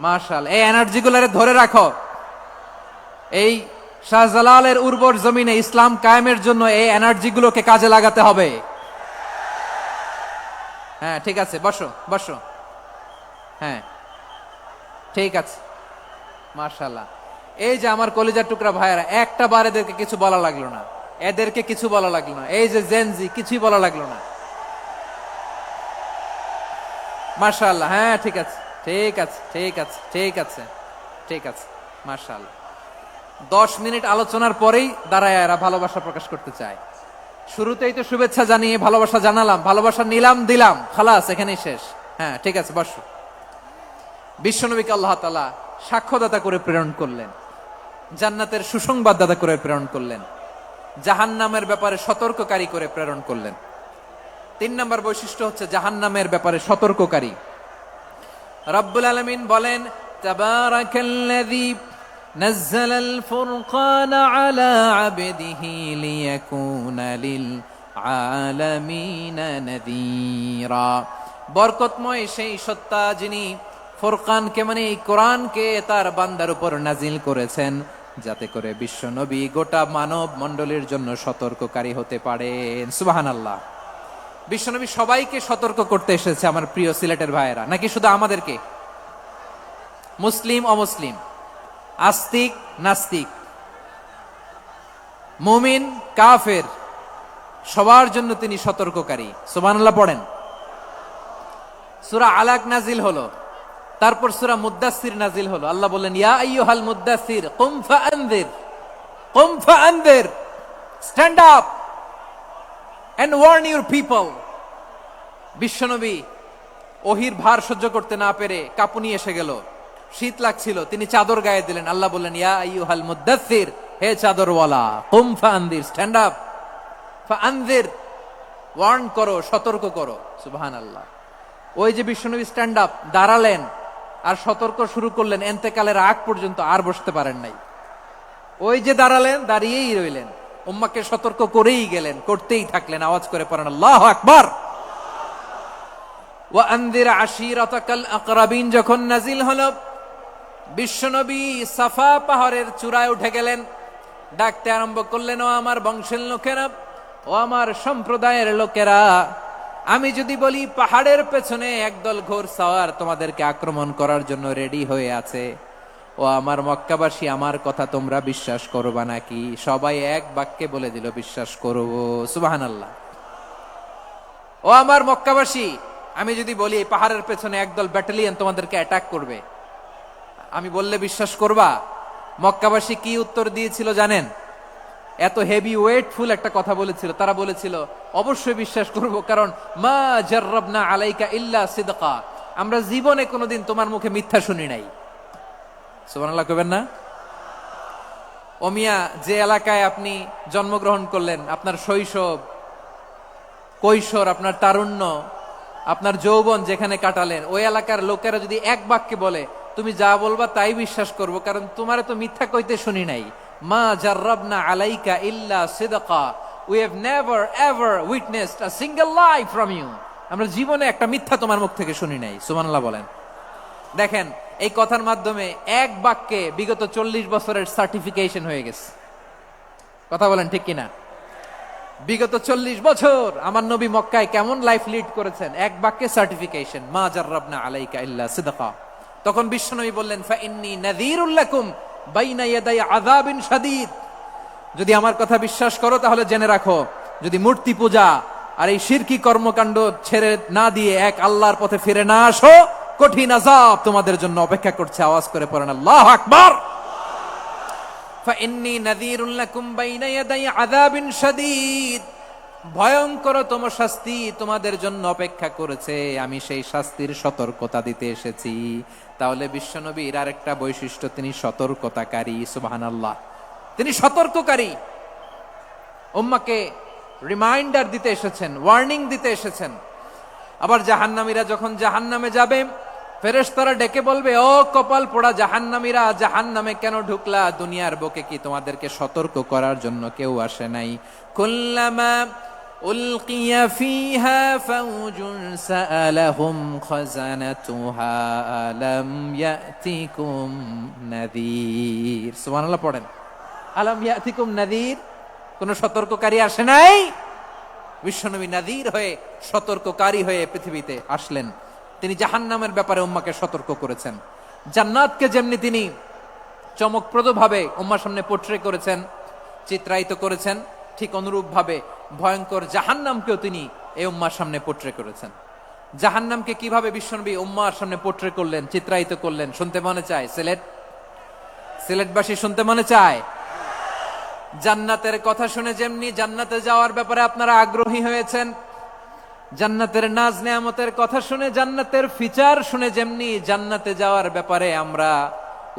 মাশাআল্লাহ। এই এনার্জি গুলারে ধরে রাখো। এই শাহজালালের উর্বর জমিনে ইসলাম কায়েমের জন্য এই এনার্জি গুলোকে কাজে লাগাতে হবে। হ্যাঁ, ঠিক আছে, বসো বসো। হ্যাঁ, ঠিক আছে, মাশাআল্লাহ। এই যে আমার কলিজার টুকরা ভাইয়েরা, একটা বার এদেরকে কিছু বলা লাগলো না, এদেরকে কিছু বলা লাগলো না। এই যে জেনজি, কিছুই বলা লাগলো না। মাশাআল্লাহ। হ্যাঁ, ঠিক আছে ঠিক আছে ঠিক আছে ঠিক আছে ঠিক আছে, মাশাআল্লাহ। 10 মিনিট আলোচনার পরেই দাঁড়ায় এরা ভালোবাসা প্রকাশ করতে চায়। শুরুতেই তো শুভেচ্ছা জানিয়ে ভালোবাসা জানালাম, ভালোবাসা নিলাম, দিলাম, খালাস, এখানেই শেষ। হ্যাঁ, ঠিক আছে, বসো। বিশ্বনবীকে আল্লাহ তাআলা সাক্ষ্যদাতা করে প্রেরণ করলেন, জান্নাতের সুসংবাদদাতা করে প্রেরণ করলেন, জাহান্নামের ব্যাপারে সতর্ককারী করে প্রেরণ করলেন। 3 নম্বর বৈশিষ্ট্য হচ্ছে জাহান্নামের ব্যাপারে সতর্ককারী। রব্বুল আলামিন বলেন, তাবারাকাল্লাযী নাযালাল ফুরকানা আলা আবদিহি লিয়াকুনা লিল আলামিনা নাযীরা। বরকতময় সেই সত্তা যিনি ফুরকানকে মানে এই কোরআনকে তার বান্দার উপর নাজিল করেছেন, যাতে করে বিশ্ব নবী গোটা মানব মণ্ডলীর জন্য সতর্ককারী হতে পারেন। সুবহানাল্লাহ। বিশ্বনবী সবাইকে সতর্ক করতে এসেছে, আমার প্রিয় সিলেটের ভাইয়েরা, নাকি শুধু আমাদেরকে? মুসলিম অমুসলিম, আস্তিক নাস্তিক, মুমিন কাফের, সবার জন্য তিনি সতর্ককারী। সুবহানাল্লাহ পড়েন। সূরা আলাক নাজিল হলো, তারপর সূরা মুদ্দাসসির নাজিল হলো। আল্লাহ বললেন, ইয়া আইয়ুহাল মুদ্দাসসির কুম ফাআনযির, কুম ফাআনযির, stand up and warn your people. বিশ্বনবী ওহির ভার সহ্য করতে না পেরে কাঁপুনি এসে গেল, শীত লাগছিল, তিনি চাদর গায়ে দিলেন। আল্লাহ বললেন, ইয়া আইয়ুহাল মুদ্দাসসির, হে চাদরওয়ালা, কুম ফাআনযির, স্ট্যান্ড আপ, ফাআনযির, ওয়ার্ন করো, সতর্ক করো। সুবহানাল্লাহ। ওই যে বিশ্বনবী স্ট্যান্ড আপ, দাঁড়ালেন আর সতর্ক শুরু করলেন, এন্তেকালের আগ পর্যন্ত আর বসতে পারেন নাই। ওই যে দাঁড়ালেন, দাঁড়িয়েই রইলেন, উম্মাকে সতর্ক করেই গেলেন, করতেই থাকলেন। আওয়াজ করে পড়েন আল্লাহু আকবার। ওয়া আনযির আশীরাতাকাল আকরাবিন যখন নাজিল হলো, বিশ্বনবী সাফা পাহাড়ের চূড়ায় উঠে গেলেন, ডাকতে আরম্ভ করলেন, ও আমার বংশের লোকেরা, ও আমার সম্প্রদায়ের লোকেরা, আমি যদি বলি পাহাড়ের পেছনে একদল ঘোড়সাওয়ার তোমাদেরকে আক্রমণ করার জন্য রেডি হয়ে আছে, ও আমার মক্কাবাসী, আমার কথা তোমরা বিশ্বাস করবা নাকি? সবাই এক বাক্যে বলে দিল, বিশ্বাস করব। সুবহানাল্লাহ। ও আমার মক্কাবাসী, আমি যদি বলি এই পাহাড়ের পেছনে একদল ব্যাটালিয়ন তোমাদেরকে অ্যাটাক করবে, আমি বললে বিশ্বাস করবা? মক্কাবাসী কি উত্তর দিয়েছিল জানেন? এত হেভি ওয়েটফুল একটা কথা বলেছিল। তারা বলেছিল, অবশ্যই বিশ্বাস করব, কারণ মা জাররাবনা আলাইকা ইল্লা সিদকা, আমরা জীবনে কোনোদিন তোমার মুখে মিথ্যা শুনি নাই। সুবহানাল্লাহ কইবেন না? ও মিয়া, যে এলাকায় আপনি জন্মগ্রহণ করলেন, আপনার শৈশব, কৈশোর, আপনার তারুণ্য, আপনার যৌবন যেখানে কাটালেন, ওই এলাকার লোকেরা যদি এক বাক্যে বলে তুমি যা বলবা তাই বিশ্বাস করব, কারণ তোমারে তো মিথ্যা কইতে শুনি নাই। মা জাররাবনা আলাইকা ইল্লা সিদকা, we have never ever witnessed a single lie from you, আমরা জীবনে একটা মিথ্যা তোমার মুখ থেকে শুনি নাই। সুবহানাল্লাহ বলেন। দেখেন, এই কথার মাধ্যমে এক বাক্যে বিগত 40 বছরের সার্টিফিকেশন হয়ে গেছে। কথা বলেন ঠিক কিনা? বিগত 40 বছর আমার নবী মক্কায় কেমন লাইফ লিড করেছেন, এক বাক্যে সার্টিফিকেশন, মা জাররাবনা আলাইকা ইল্লা সিদকা। তখন বিশ্বনবী বললেন, ফা ইন্নী নাযীরুল লাকুম বাইনা ইয়াদাই আযাবিন শাদীদ, যদি আমার কথা বিশ্বাস করো তাহলে জেনে রাখো, যদি মূর্তি পূজা আর এই শিরকি কর্মকাণ্ড ছেড়ে না দিয়ে এক আল্লাহর পথে ফিরে না আসো, কঠিন আযাব তোমাদের জন্য অপেক্ষা করছে। আওয়াজ করে পড়েন আল্লাহু আকবার। ফাইন্নী নাযীরুল লাকুম বাইনা ইয়াদাই আযাবিন শাদীদ, ভয়ঙ্করতম শাস্তি তোমাদের জন্য অপেক্ষা করেছে, আমি সেই শাস্তির সতর্কতা দিতে এসেছি। তাহলে বিশ্বনবীর আরেকটা বৈশিষ্ট্য, তিনি সতর্কতাকারী। সুবহানাল্লাহ। তিনি সতর্ককারী, উম্মাকে রিমাইন্ডার দিতে এসেছেন, ওয়ার্নিং দিতে এসেছেন। আবার জাহান্নামীরা যখন জাহান্নামে যাবে, ফেরেশতারা ডেকে বলবে, ও কপাল পোড়া জাহান্নামীরা, জাহান্নামে কেন ঢুকলা? দুনিয়ার বুকে কি তোমাদেরকে সতর্ক করার জন্য কেউ আসে নাই? কুল্লামা উলকিয়া ফিহা ফাউজুন সাআলাহুম খাজানাতুহা আলাম ইয়াতিকুম নাযীর। সুবহানাল্লাহ পড়েন। আলাম ইয়াতিকুম নাযীর, কোন সতর্ককারী আসে নাই? বিশ্বনবী নাযীর হয়ে, সতর্ককারী হয়ে পৃথিবীতে আসলেন। তিনি জাহান্নামের ব্যাপারে উম্মাকে সতর্ক করেছেন। জান্নাতকে যেমনি তিনি চমকপ্রদ ভাবে উম্মার সামনে পোট্রে করেছেন, চিত্রায়িত করেছেন, ঠিক অনুরূপ ভাবে ভয়ঙ্কর জাহান্নামকেও তিনি এই উম্মার সামনে পোট্রে করেছেন। জাহান্নামকে কিভাবে বিশ্বনবী উম্মার সামনে পোট্রে করলেন, চিত্রায়িত করলেন, শুনতে মনে চায়? সিলেটবাসী শুনতে মনে চায়? জান্নাতের কথা শুনে যেমনি জান্নাতে যাওয়ার ব্যাপারে আপনারা আগ্রহী হয়েছেন, জান্নাতের নাজ নেয়ামতের কথা শুনে, জান্নাতের ফিচার শুনে যেমনি জান্নাতে যাওয়ার ব্যাপারে আমরা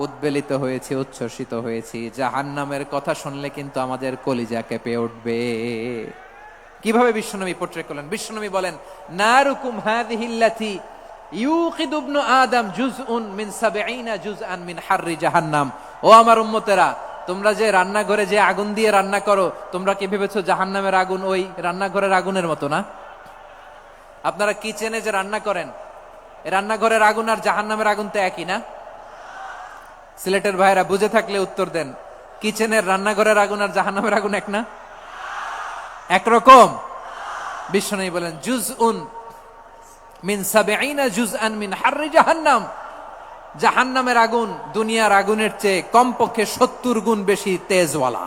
উদ্বেলিত হয়েছি, উচ্ছ্বসিত হয়েছি, জাহান্নামের কথা শুনলে কিন্তু আমাদের কলিজা কেঁপে উঠবে। কিভাবে বিশ্বনবী পোট্রে করলেন? বিশ্বনবী বলেন, নারুকুম হাযিহিল্লাতী ইউকিদু ইবনু আদম জুজউন মিন ৭০ জুজআন মিন হাররি জাহান্নাম। ও আমার উম্মতেরা, তোমরা যে রান্নাঘরে যে আগুন দিয়ে রান্না করো, তোমরা কি ভেবেছো জাহান্নামের আগুন ওই রান্নাঘরের আগুনের মতো না? আপনারা কিচেনে যে রান্না করেন, রান্নাঘরের আগুন আর জাহান্নামের আগুন তো একই না? সিলেটের ভাইরা বুঝে থাকলে উত্তর দেন। কিচেনের রান্নাঘরের আগুন আর জাহান্নামের আগুন এক না? একরকম? বিশ্বনবী বলেন, জুজউন মিন ৭০ জুজআন মিন হাররি জাহান্নাম। জাহান্নামের আগুন দুনিয়ার আগুনের চেয়ে কমপক্ষে ৭০ গুণ বেশি তেজওয়ালা।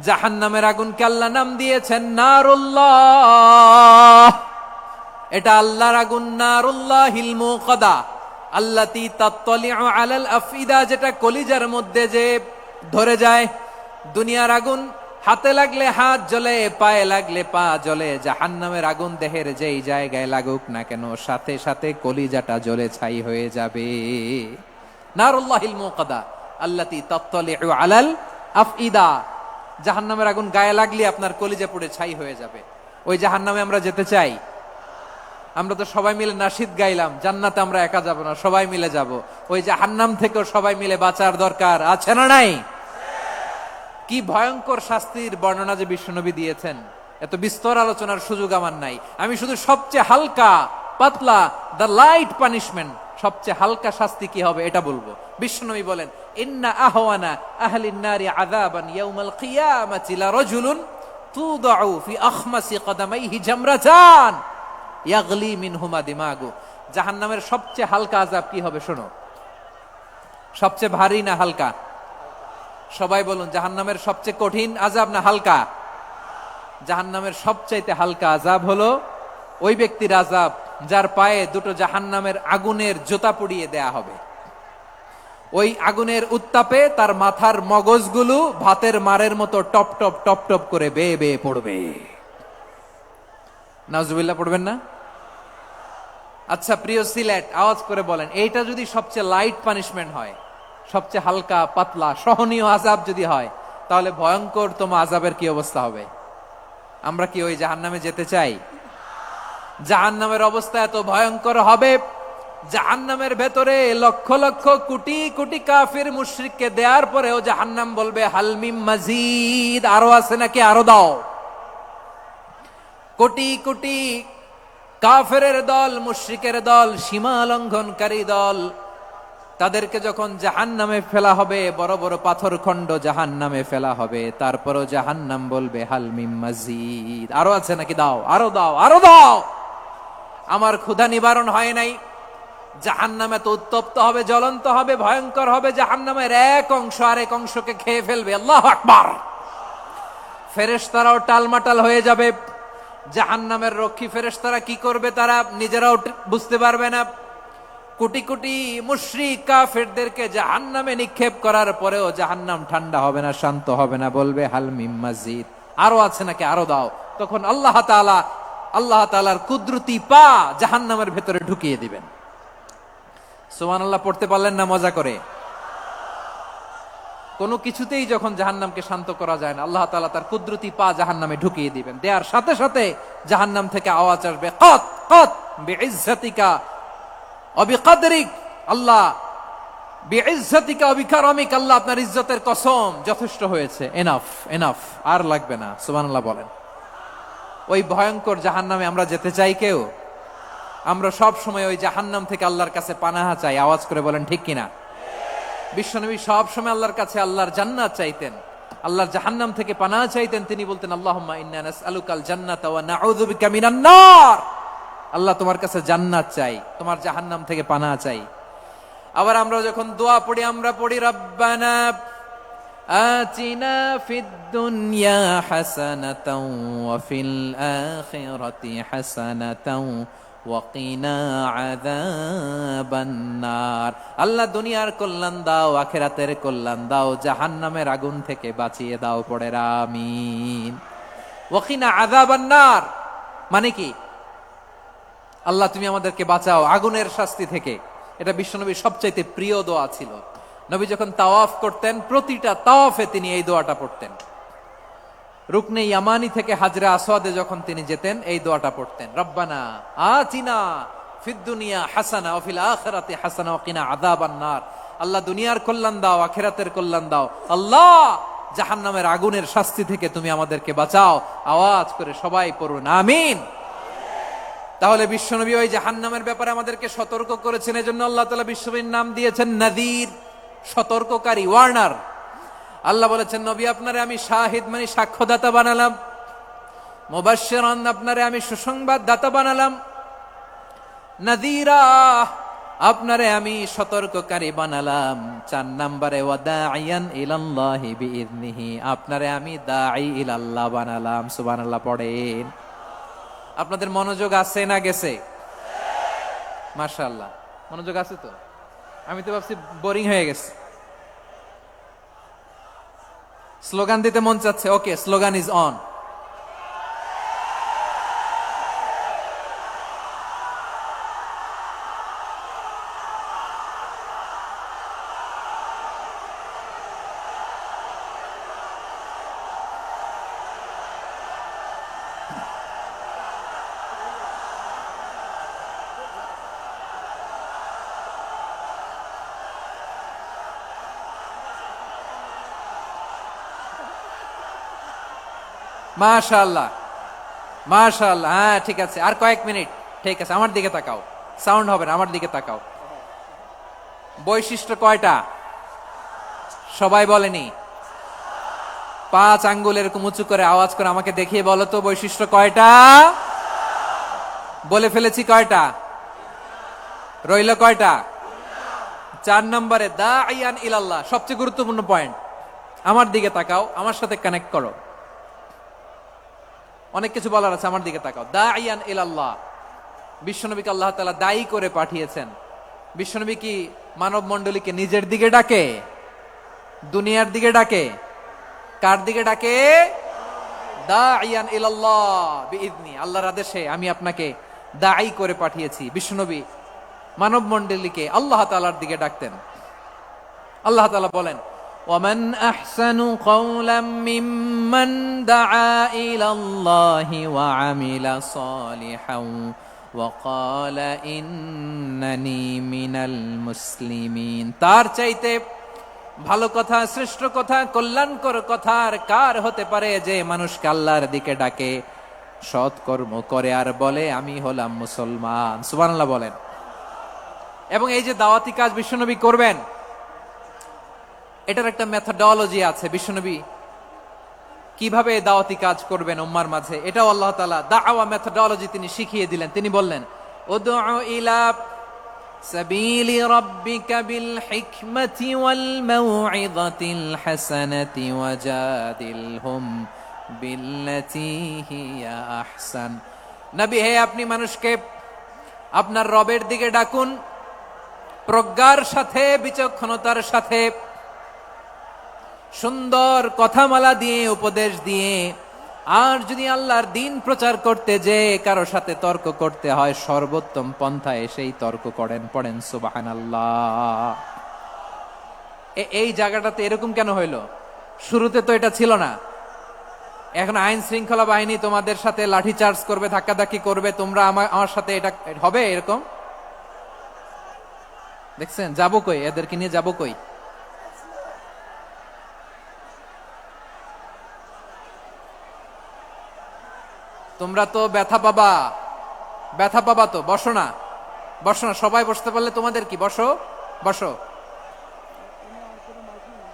জাহান্নামের আগুনকে আল্লাহ নাম দিয়েছেন নারুল্লাহ। এটা আল্লাহর আগুন, নারুল্লাহিল মুকাদা আল্লাতী তাত্তালিউ আলাল আফইদা, যেটা কলিজার মধ্যে যে ধরে যায়। দুনিয়ার আগুন হাতে লাগলে হাত জ্বলে, পায়ে লাগলে পা জ্বলে। জাহান্নামের আগুন দেহের যেই জায়গায় লাগুক না কেন, সাথে সাথে কলিজাটা জ্বলে ছাই হয়ে যাবে। নারুল্লাহিল মুকাদা আল্লাতী তাত্তালিউ আলাল আফইদা। জাহান্নামের আগুন গায়ে লাগলে আপনার কলিজা পুড়ে ছাই হয়ে যাবে। ওই জাহান্নামে আমরা যেতে চাই? আমরা তো সবাই মিলে নাশিদ গাইলাম, জান্নাতে আমরা একা যাব না, সবাই মিলে যাব। ওই জাহান্নাম থেকেও সবাই মিলে বাঁচার দরকার আছে না নাই? কি ভয়ঙ্কর শাস্তির বর্ণনা যে বিশ্বনবী দিয়েছেন, এত বিস্তর আলোচনার সুযোগ আমার নাই। আমি শুধু সবচেয়ে হালকা পাতলা, দ্য লাইট পানিশমেন্ট, সবচেয়ে হালকা শাস্তি কি হবে এটা বলবো। বিশ্বনবী বলেন, ইন্না আহওয়ানা আহলিন নারি আযাবান ইয়াউমাল কিয়ামাতি লারাজুলুন তুদাউ ফি আখমাসি কদামাইহি জামরাতান ইয়াগলি মিনহুমা দিমাগু। জাহান্নামের সবচেয়ে হালকা আযাব কি হবে শোনো। সবচেয়ে ভারী না হালকা? সবাই বলুন, জাহান্নামের সবচেয়ে কঠিন আযাব না হালকা? জাহান্নামের সবচাইতে হালকা আযাব হলো ওই ব্যক্তির আযাব যার পায়ে দুটো জাহান্নামের আগুনের জুতা পুড়িয়ে দেয়া হবে। ওই আগুনের উত্তাপে তার মাথার মগজগুলো ভাতের মারের মতো টপ টপ টপ টপ করে বেয়ে বেয়ে পড়বে। নাউজুবিল্লাহ পড়বেন না? আচ্ছা প্রিয় সিলেট, আওয়াজ করে বলেন, এইটা যদি সবচেয়ে লাইট পানিশমেন্ট হয়, সবচেয়ে হালকা পাতলা সহনীয় আযাব যদি হয়, তাহলে ভয়ঙ্করতম আযাবের কি অবস্থা হবে? আমরা কি ওই জাহান্নামে যেতে চাই? জাহান্নামের অবস্থা এত ভয়ঙ্কর হবে, জাহান্নামের ভেতরে লক্ষ লক্ষ কোটি কোটি কাফির মুশরিককে দেওয়ার পরেও জাহান্নাম বলবে, হালমিম মাজিদ, আরো আছে নাকি, আরো দাও। কোটি কোটি কাফেরের দল, মুশরিকের দল, সীমা লঙ্ঘনকারী দল, তাদেরকে যখন জাহান্নামে ফেলা হবে, বড় বড় পাথর খণ্ড জাহান্নামে ফেলা হবে, তারপরও জাহান্নাম বলবে, হালমিম মাজিদ, আরো আছে নাকি, দাও, আরো দাও, আরো দাও। আমার ক্ষুধা নিবারণ হয় নাই। জাহান্নামে তো উত্তপ্ত হবে, জ্বলন্ত হবে, ভয়ঙ্কর হবে। জাহান্নামের এক অংশ আরেক অংশকে খেয়ে ফেলবে। আল্লাহু আকবার। ফেরেশতারাও টালমাটাল হয়ে যাবে। জাহান্নামের রক্ষী ফেরেশতারা কি করবে তারা নিজেরাও বুঝতে পারবে না। কোটি কোটি মুশরিক কাফেরদেরকে জাহান্নামে নিক্ষেপ করার পরেও জাহান্নাম ঠান্ডা হবে না, শান্ত হবে না, বলবে হালমিম মাজিদ, আরো আছে নাকি, আরো দাও। তখন আল্লাহ তাআলার কুদরতি পা জাহান্নামের ভেতরে ঢুকিয়ে দিবেন। সুবহানাল্লাহ পড়তে পারলেন না মজা করে? কোনো কিছুতেই যখন জাহান্নামকে শান্ত করা যায় না, আল্লাহ তাআলা তার কুদরতি পা জাহান্নামে ঢুকিয়ে দিবেন। দেওয়ার সাথে সাথে জাহান্নাম থেকে আওয়াজ আসবে, কত কত বিইজ্জাতিকা অবিকাদরিক, আল্লাহ বিইজ্জাতিকা ওয়া বিকারামিক, আল্লাহ আপনার ইজ্জতের কসম, যথেষ্ট হয়েছে, এনাফ এনাফ, আর লাগবে না। সুবহানাল্লাহ বলেন। ওই ভয়ঙ্কর জাহান্নামে আমরা যেতে চাই কেউ? আমরা সব সময় ওই জাহান্নাম থেকে আল্লাহর কাছে পানাহা চাই। আওয়াজ করে বলেন ঠিক কিনা? বিশ্বনবী সব সময় আল্লাহর কাছে আল্লাহর জান্নাত চাইতেন, আল্লাহর জাহান্নাম থেকে পানাহা চাইতেন। তিনি বলতেন আল্লাহুম্মা ইন্না নাসআলুকাল জান্নাতা ওয়া নাউযু বিকা মিনান নার। আল্লাহ তোমার কাছে জান্নাত চাই, তোমার জাহান্নাম থেকে পানাহা চাই। আবার আমরা যখন দোয়া পড়ি, আমরা পড়ি রব্বানা আতিনা ফিদ দুনিয়া হাসানাতাও ওয়া ফিল আখিরাতি হাসানাতাও ওয়া কিনা আযাবান নার। আল্লাহ দুনিয়ার কল্যাণ দাও, আখিরাতের কল্যাণ দাও, জাহান্নামের আগুন থেকে বাঁচিয়ে দাও, পড়ে আমিন। ওয়া কিনা আযাবান নার মানে কি? আল্লাহ তুমি আমাদেরকে বাঁচাও আগুনের শাস্তি থেকে। এটা বিশ্বনবীর সবচাইতে প্রিয় দোয়া ছিল। নবী যখন তাওয়াফ করতেন, প্রতিটা তাওয়াফে তিনি এই দোয়াটা পড়তেন। রুকনে ইয়ামানি থেকে হাজরা আসওয়াদে যখন তিনি যেতেন, এই দোয়াটা পড়তেন, রব্বানা আতিনা ফিদ দুনিয়া হাসানা ওয়া ফিল আখিরাতি হাসানা ওয়া কিনা আযাবান নার। আল্লাহ দুনিয়ার কল্যাণ দাও, আখিরাতের কল্যাণ দাও, আল্লাহ জাহান্নামের আগুনের শাস্তি থেকে তুমি আমাদেরকে বাঁচাও। আওয়াজ করে সবাই পড়ুন আমিন। তাহলে বিশ্বনবী ওই জাহান্নামের ব্যাপারে আমাদেরকে সতর্ক করেছেন। এজন্য আল্লাহ তাআলা বিশ্বনবীর নাম দিয়েছেন নাযীর, সতর্ককারী, ওয়ার্নার। আল্লাহ বলেছেন নবী আপনারে আমি শাহিদ মানে সাক্ষ্যদাতা বানালাম, মুবাশশিরান আপনারে আমি সুসংবাদ দাতা বানালাম, নাযীরা আপনারে আমি সতর্ককারী বানালাম। 4 নম্বরে ওয়া দাঈয়ান ইলাল্লাহি বিইذনিহি, আপনারে আমি দাঈ ইলাল্লাহ বানালাম। সুবহানাল্লাহ পড়েন। আপনাদের মনোযোগ আছে না গেছে? মাশাআল্লাহ মনোযোগ আছে তো। আমি তো ভাবছি বোরিং হয়ে গেছে। স্লোগান দিতে মন চাচ্ছে। ওকে, স্লোগান ইজ অন। মাশাআল্লাহ মাশাআল্লাহ, হ্যাঁ ঠিক আছে, আর কয়েক মিনিট। ঠিক আছে, আমার দিকে তাকাও, সাউন্ড হবে না, আমার দিকে তাকাও। বৈশিষ্ট্য কয়টা সবাই বলেনি? 5 আঙ্গুল এরকম উঁচু করে আওয়াজ করে আমাকে দেখিয়ে বলো তো বৈশিষ্ট্য কয়টা? বলে ফেলেছি কয়টা? রইল কয়টা? 4 নম্বরে দাঈয়ান ইলাল্লাহ, সবচেয়ে গুরুত্বপূর্ণ পয়েন্ট। আমার দিকে তাকাও, আমার সাথে কানেক্ট করো। অনেক কিছু বলার আছে, আমার দিকে তাকাও। দাঈয়ান ইলাল্লাহ, বিশ্বনবীকে আল্লাহ তাআলা দায়ী করে পাঠিয়েছেন। বিশ্বনবী কি মানব মণ্ডলীকে নিজের দিকে ডাকে? দুনিয়ার দিকে ডাকে? কার দিকে ডাকে? দাঈয়ান ইলাল্লাহ বিইذনি, আল্লাহর আদেশে আমি আপনাকে দায়ী করে পাঠিয়েছি। বিশ্বনবী মানব মণ্ডলীকে আল্লাহ তাআলার দিকে ডাকতেন। আল্লাহ তাআলা বলেন ومن أحسن قولا ممن دعا إلى الله وعمل صالحا وقال إنني من المسلمين। তার চাইতে ভালো কথা, শ্রেষ্ঠ কথা, কল্যাণকর কথা আর কার হতে পারে যে মানুষকে আল্লাহর দিকে ডাকে, সৎকর্ম করে আর বলে আমি হলাম মুসলমান। সুবহানাল্লাহ বলেন। এবং এই যে দাওয়াতি কাজ বিশ্বনবী করবেন, এটার একটা মেথডোলজি আছে। বিশ্বনবী কিভাবে দাওয়াতি কাজ করবেন উম্মার মাঝে, এটাও আল্লাহ তাআলা দাওয়া মেথডোলজি তিনি শিখিয়ে দিলেন। তিনি বললেন উদউ ইলা সাবিলি রাব্বিকা বিল হিকমাতি ওয়াল মাউইযাতিল হাসানাতি ওয়াজাদিলহুম বিল্লাতী হিয়া আহসান। নবী হে, আপনি মানুষকে আপনার রবের দিকে ডাকুন প্রজ্ঞার সাথে, বিচক্ষণতার সাথে, সুন্দর কথামালা দিয়ে, উপদেশ দিয়ে। আর যদি আল্লাহর দ্বীন প্রচার করতে যে কারো সাথে তর্ক করতে হয়, সর্বোত্তম পন্থায় সেই তর্ক করেন। পড়েন সুবহানাল্লাহ। এই জায়গাটাতে এরকম কেন হইল? শুরুতে তো এটা ছিল না। এখন আইন শৃঙ্খলা বাহিনী তোমাদের সাথে লাঠি চার্জ করবে, ধাক্কাধাক্কি করবে, তোমরা আমার সাথে এটা হবে এরকম? দেখছেন যাবো কই, এদেরকে নিয়ে যাবো কই? তোমরা তো ব্যথা পাবা, ব্যথা পাবা তো। বসো না, বসো না, সবাই বসতে পারলে তোমাদের কি, বসো বসো।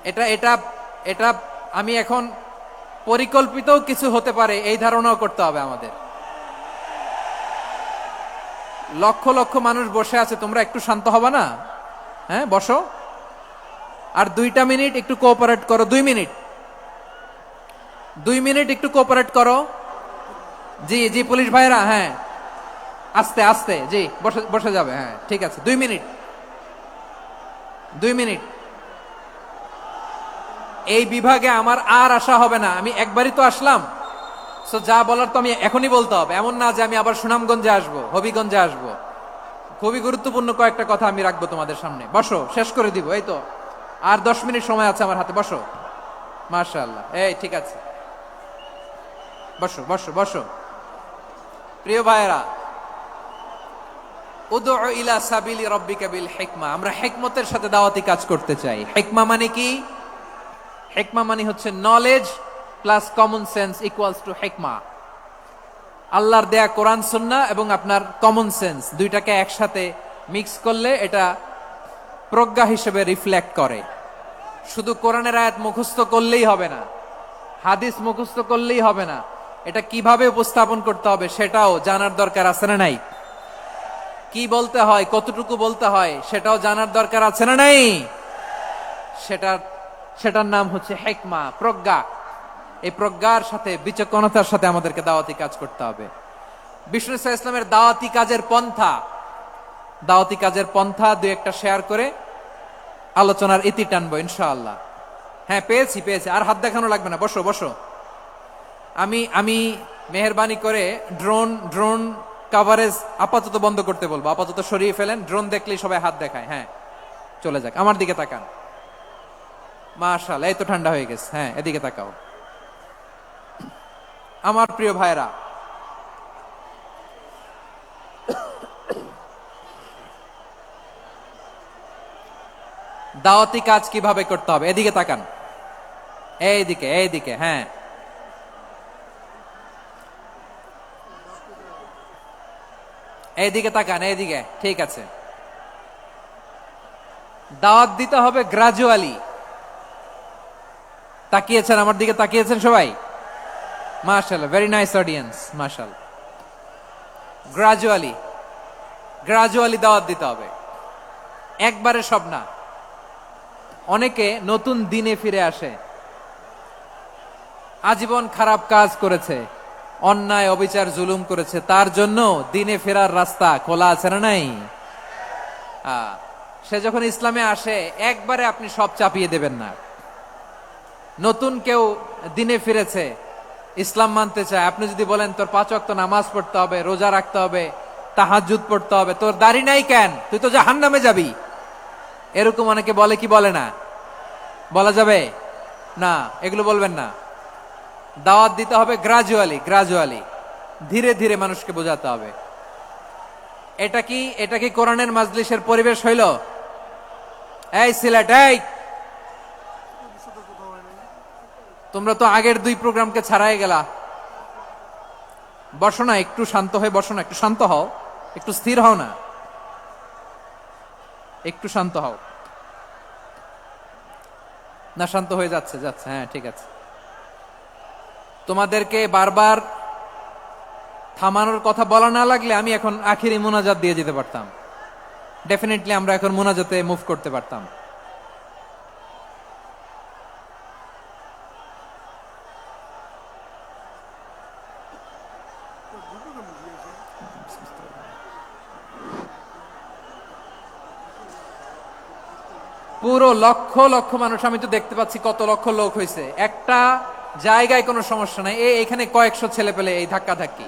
এটা এটা এটা আমি এখন পরিকল্পিতও কিছু হতে পারে এই ধারণাও করতে হবে আমাদের। লক্ষ লক্ষ মানুষ বসে আছে, তোমরা একটু শান্ত হবা না? হ্যাঁ বসো, আর 2টা মিনিট একটু কোঅপারেট করো। 2 মিনিট, 2 মিনিট একটু কোঅপারেট করো। জি জি পুলিশ ভাইরা, হ্যাঁ আস্তে আস্তে, জি বসে বসে যাবে, হ্যাঁ ঠিক আছে। 2 মিনিট, 2 মিনিট। এই বিভাগে আমার আর আসা হবে না, আমি একবারই তো আসলাম, সো যা বলার তো আমি এখনই বলতে হবে। এমন না যে আমি আবার সুনামগঞ্জে আসবো, হবিগঞ্জে আসবো। খুবই গুরুত্বপূর্ণ কয়েকটা কথা আমি রাখবো তোমাদের সামনে। বসো, শেষ করে দিব, এই তো আর 10 মিনিট সময় আছে আমার হাতে। বসো, মাশাআল্লাহ, এই ঠিক আছে, বসো বসো বসো। প্রিয় ভাইয়েরা, উদউ ইলা সাবিলি রাব্বিকা বিল হিকমা, আমরা হিকমতের সাথে দাওয়াতি কাজ করতে চাই। হিকমা মানে কি? হিকমা মানে হচ্ছে knowledge plus common sense equals to হিকমা। আল্লাহর দেয়া কোরআন সুন্নাহ এবং আপনার কমন সেন্স দুইটাকে একসাথে মিক্স করলে এটা প্রজ্ঞা হিসেবে রিফ্লেক্ট করে। শুধু কোরআনের আয়াত মুখস্থ করলেই হবে না, হাদিস মুখস্থ করলেই হবে না, এটা কিভাবে উপস্থাপন করতে হবে সেটাও জানার দরকার আছে না নাই? কি বলতে হয়, কতটুকু বলতে হয় সেটাও জানার দরকার আছে না নাই? সেটার নাম হচ্ছে হিকমা, প্রজ্ঞা। এই প্রজ্ঞার সাথে, বিচক্ষণতার সাথে আমাদেরকে দাওয়াতি কাজ করতে হবে। বিষ্ণু ইসলামের দাওয়াতি কাজের পন্থা 2-1টা শেয়ার করে আলোচনার ইতি টানবো ইনশাআল্লাহ। হ্যাঁ পেয়েছি, আর হাত দেখানো লাগবে না, বসো বসো। আমি মেহেরবানি করে ড্রোন কভারেজ আপাতত বন্ধ করতে বলবো, আপাতত সরিয়ে ফেলেন। ড্রোন দেখলেই সবাই হাত দেখায়, হ্যাঁ চলে যাক। আমার দিকে তাকান, মাশাআল্লাহ, এই তো ঠান্ডা হয়ে গেছে। হ্যাঁ এদিকে তাকাও। আমার প্রিয় ভাইরা, দাওয়াতি কাজ কিভাবে করতে হবে এদিকে তাকান, এইদিকে, হ্যাঁ এইদিকে তাকান, এইদিকে, ঠিক আছে। দাওয়াত দিতে হবে গ্রাজুয়ালি। তাকিয়েছেন আমার দিকে, তাকিয়েছেন সবাই? মাশাআল্লাহ, ভেরি নাইস অডিয়েন্স, মাশাআল্লাহ। গ্রাজুয়ালি দাওয়াত দিতে হবে, একবারে সব না। অনেকে নতুন দিনে ফিরে আসে, আজীবন খারাপ কাজ করেছে, অন্যায় অবিচার জুলুম করেছে, তার জন্য দিনে ফেরার রাস্তা খোলা আছে না নাই? সে যখন ইসলামে আসে একবারে আপনি সব চাপিয়ে দেবেন না। নতুন কেউ দিনে ফিরেছে, ইসলাম মানতে চায়, আপনি যদি বলেন তোর 5 ওয়াক্ত নামাজ পড়তে হবে, রোজা রাখতে হবে, তাহাজ্জুদ পড়তে হবে, তোর দাড়ি নাই কেন, তুই তো জাহান্নামে যাবি, এরকম অনেকে বলে কি বলে না? বলা যাবে না, এগুলো বলবেন না। দাওয়াত দিতে হবে গ্রাজুয়ালি, ধীরে ধীরে মানুষকে বোঝাতে হবে। এটা কি কোরআনের মাজলিসের পরিবেশ হইল? এই সিলেট, এই তোমরা তো আগের 2 প্রোগ্রামকে ছাড়াই গেলা। বসো না, একটু শান্ত হয়ে বসো না, একটু শান্ত হও, একটু স্থির হও না, একটু শান্ত হও না। শান্ত হয়ে যাচ্ছে, হ্যাঁ ঠিক আছে। তোমাদেরকে বারবার থামানোর কথা বলা না লাগলে আমি এখন আখিরি মোনাজাত দিয়ে যেতে পারতাম। ডেফিনেটলি আমরা এখন মোনাজাতে মুভ করতে পারতাম। পুরো লক্ষ লক্ষ মানুষ, আমি তো দেখতে পাচ্ছি কত লক্ষ লোক হয়েছে, একটা জায়গায় কোনো সমস্যা নাই। এখানে কয়েকশো ছেলে পেলে এই ধাক্কা ধাক্কি।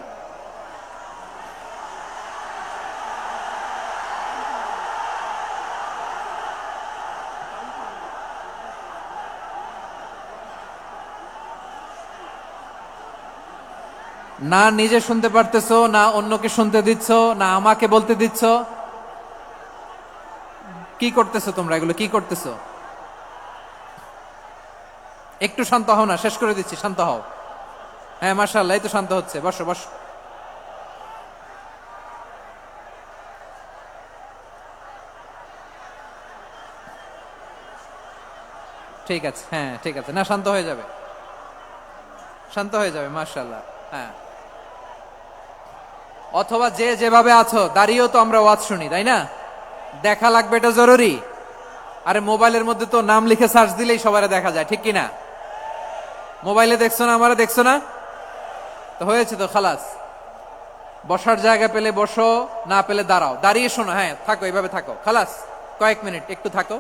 না নিজে শুনতে পারতেছো, না অন্যকে শুনতে দিচ্ছ, না আমাকে বলতে দিচ্ছ। কি করতেছো তোমরা, এগুলো কি করতেছো? একটু শান্ত হও না, শেষ করে দিচ্ছি, শান্ত হও। হ্যাঁ মাশাআল্লাহ, এই তো শান্ত হচ্ছে, বসো বসো। ঠিক আছে, হ্যাঁ ঠিক আছে, না শান্ত হয়ে যাবে, শান্ত হয়ে যাবে, মাশাআল্লাহ। হ্যাঁ, অথবা যে যেভাবে আছো দাঁড়িয়েও তো আমরা ওয়াজ শুনি, তাই না? দেখা লাগবে, এটা জরুরি। আরে মোবাইলের মধ্যে তো নাম লিখে সার্চ দিলেই সবারে দেখা যায়, ঠিক কিনা? মোবাইলে দেখছো না, আমারে দেখছো না, তো হয়েছে তো, খালাস। বসার জায়গা পেলে বসো, না পেলে দাঁড়াও, দাঁড়িয়ে শোনো, হ্যাঁ থাকো, এইভাবে থাকো, খালাস। কয়েক মিনিট একটু থাকো,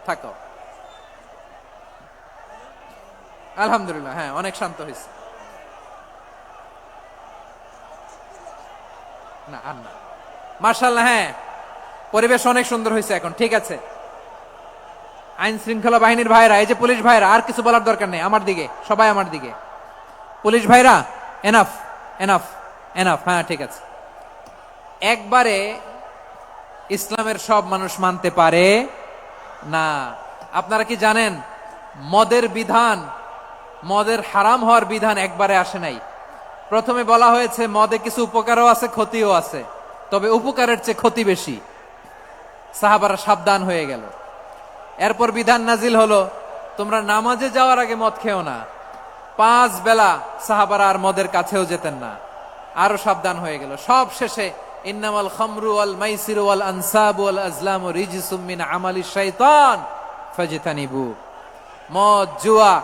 থাকো। আলহামদুলিল্লাহ, হ্যাঁ অনেক শান্ত হয়েছে। না আর না, মাশাআল্লাহ, হ্যাঁ পরিবেশ অনেক সুন্দর হয়েছে এখন, ঠিক আছে। আইন শৃঙ্খলা বাহিনীর ভাইরা, এই যে পুলিশ ভাইরা, আর কিছু বলার দরকার নেই, আমার দিকে সবাই, আমার দিকে। পুলিশ ভাইরা, এনাফ এনাফ এনাফ, হ্যাঁ ঠিক আছে। একবারে ইসলামের সব মানুষ মানতে পারে না। আপনারা কি জানেন মদের বিধান, মদের হারাম হওয়ার বিধান একবারে আসে নাই। প্রথমে বলা হয়েছে মদে কিছু উপকারও আছে, ক্ষতিও আছে, তবে উপকারের চেয়ে ক্ষতি বেশি। সাহাবারা সাবধান হয়ে গেল। এরপর বিধান নাজিল হলো, তোমরা নামাজে যাওয়ার আগে মদ খেও না। 5 বেলা সাহাবারা আর মদের কাছেও যেতেন না, আরো সাবধান হয়ে গেল। সব শেষে ইন্নামাল খামরু ওয়াল মাইসিরু ওয়াল আনসাবু ওয়াল আজলামু রিজসুম মিন আমালিশ শাইতান ফাজতানিবু। মদ, জুয়া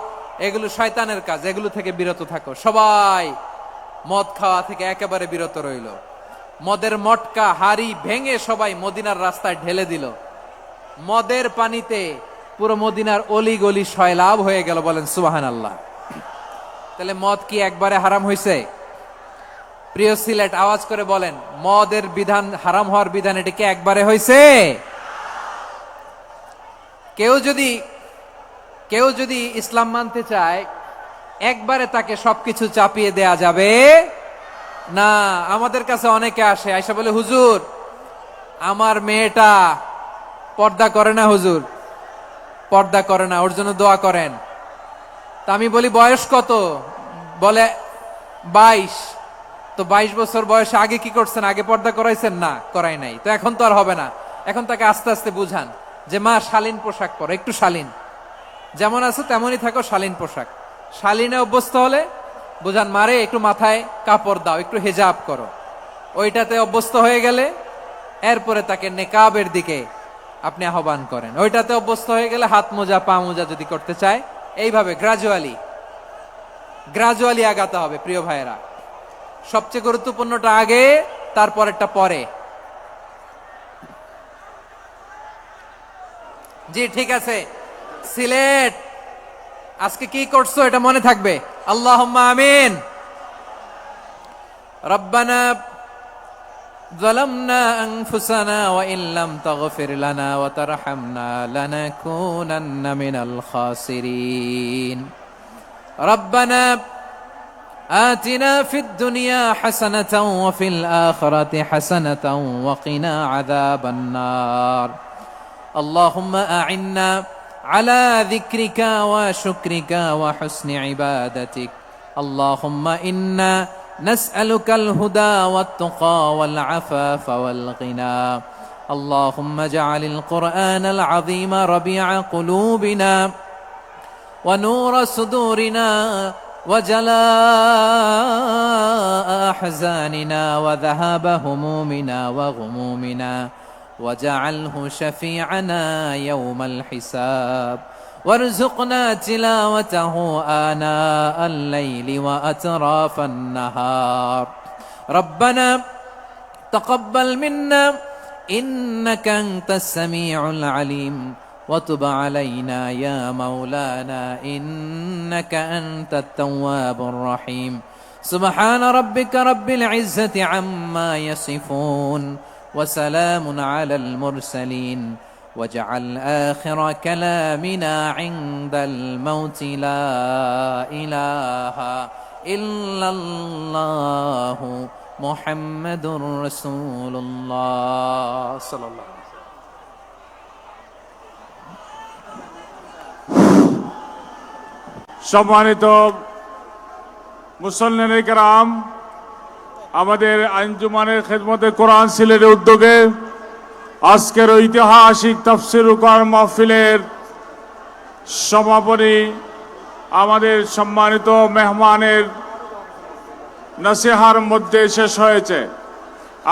এগুলো শয়তানের কাজ, এগুলো থেকে বিরত থাকো। সবাই মদ খাওয়া থেকে একেবারে বিরত রইল। মদের মটকা হাড়ি ভেঙে সবাই মদিনার রাস্তায় ঢেলে দিল। মদের পানিতে পুরো মদিনার অলি গলি সয়লাভ হয়ে গেল, বলেন সুবহানাল্লাহ। তাহলে মদ কি একবারে হারাম হয়েছে? প্রিয় সিলেট, আওয়াজ করে বলেন, মদের বিধান, হারাম হওয়ার বিধান, এটা কি একবারে হয়েছে? কেউ যদি ইসলাম মানতে চায়, একবারে তাকে সবকিছু চাপিয়ে দেয়া যাবে না। আমাদের কাছে অনেকে আসে, আয়সা বলে, হুজুর আমার মেয়েটা পর্দা করে না, হুজুর পর্দা করে না, ওর জন্য দোয়া করেন। তা আমি বলি বয়স কত? বলে 22। তো 22 বছর বয়সে আগে কি করছেন? আগে পর্দা করাইছেন? না, করাই নাই। তো এখন তো আর হবে না। এখন তাকে আস্তে আস্তে বুঝান যে মা শালীন পোশাক পরো, একটু শালীন, যেমন আছো তেমনই থাকো, শালীন পোশাক। শালীনে অভ্যস্ত হলে বুঝান, মারে একটু মাথায় কাপড় দাও, একটু হেজাব করো। ওইটাতে অভ্যস্ত হয়ে গেলে এরপরে তাকে নেকাবের দিকে আপনি আহ্বান করেন। ওইটাতে অভ্যস্ত হয়ে গেলে হাত মোজা, পা মোজা যদি করতে চায়, এইভাবে গ্রাজুয়ালি আগাতে হবে। প্রিয় ভাইয়েরা, সবচেয়ে গুরুত্বপূর্ণটা আগে, তারপরেরটা পরে। জি ঠিক আছে। সিলেট আজকে কি করছো এটা মনে থাকবে। আল্লাহুম্মা আমিন। রব্বানা ظلمنا أنفسنا وإن لم تغفر لنا وترحمنا لنكونن من الخاسرين. ربنا آتنا في الدنيا حسنة وفي الآخرة حسنة وقنا عذاب النار. اللهم أعنا على ذكرك وشكرك وحسن عبادتك. اللهم إنا نسألك الهدى والتقى والعفاف والغنى. اللهم اجعل القرآن العظيم ربيع قلوبنا ونور صدورنا وجلاء أحزاننا وذهاب همومنا وغمومنا، وجعله شفيعنا يوم الحساب، وارزقنا تلاوته آناء الليل وأطراف النهار. ربنا تقبل منا إنك أنت السميع العليم، وتب علينا يا مولانا إنك أنت التواب الرحيم. سبحان ربك رب العزة عما يصفون، وسلام على المرسلين، واجعل آخر كلامنا عند الموت لا إله إلا الله محمد رسول الله صلى الله عليه وسلم. সম্মানিত মুসল্লিন কেরাম, আমাদের আঞ্জুমানের খেদমতে কোরআন সিলেটের উদ্যোগে আজকের ঐতিহাসিক তাফসীরুল কোরআন মাহফিলের সমাপনী আমাদের সম্মানিত মেহমানের নসিহার মধ্যে শেষ হয়েছে।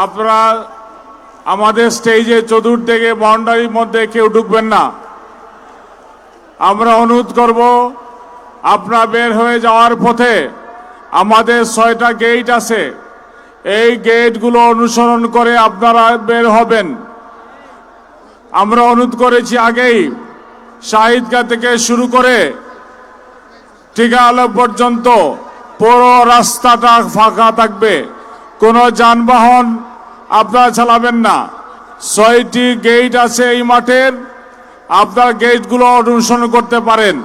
আপনারা আমাদের স্টেজে চতুর্দিকে বাউন্ডারির মধ্যে কেউ ঢুকবেন না। আমরা অনুরোধ করব, আপনারা বের হয়ে যাওয়ার পথে আমাদের 6টা গেট আছে, এই গেটগুলো অনুসরণ করে আপনারা বের হবেন। আমরা অনুরোধ করেছি আগেই, শাহিদগাহ থেকে শুরু করে টিকালা পর্যন্ত পুরো রাস্তাটা ফাঁকা থাকবে, কোনো যানবাহন আপনারা চালাবেন না। 6টি গেট আছে এই মাঠের, আপনারা গেটগুলো অনুসরণ করতে পারেন।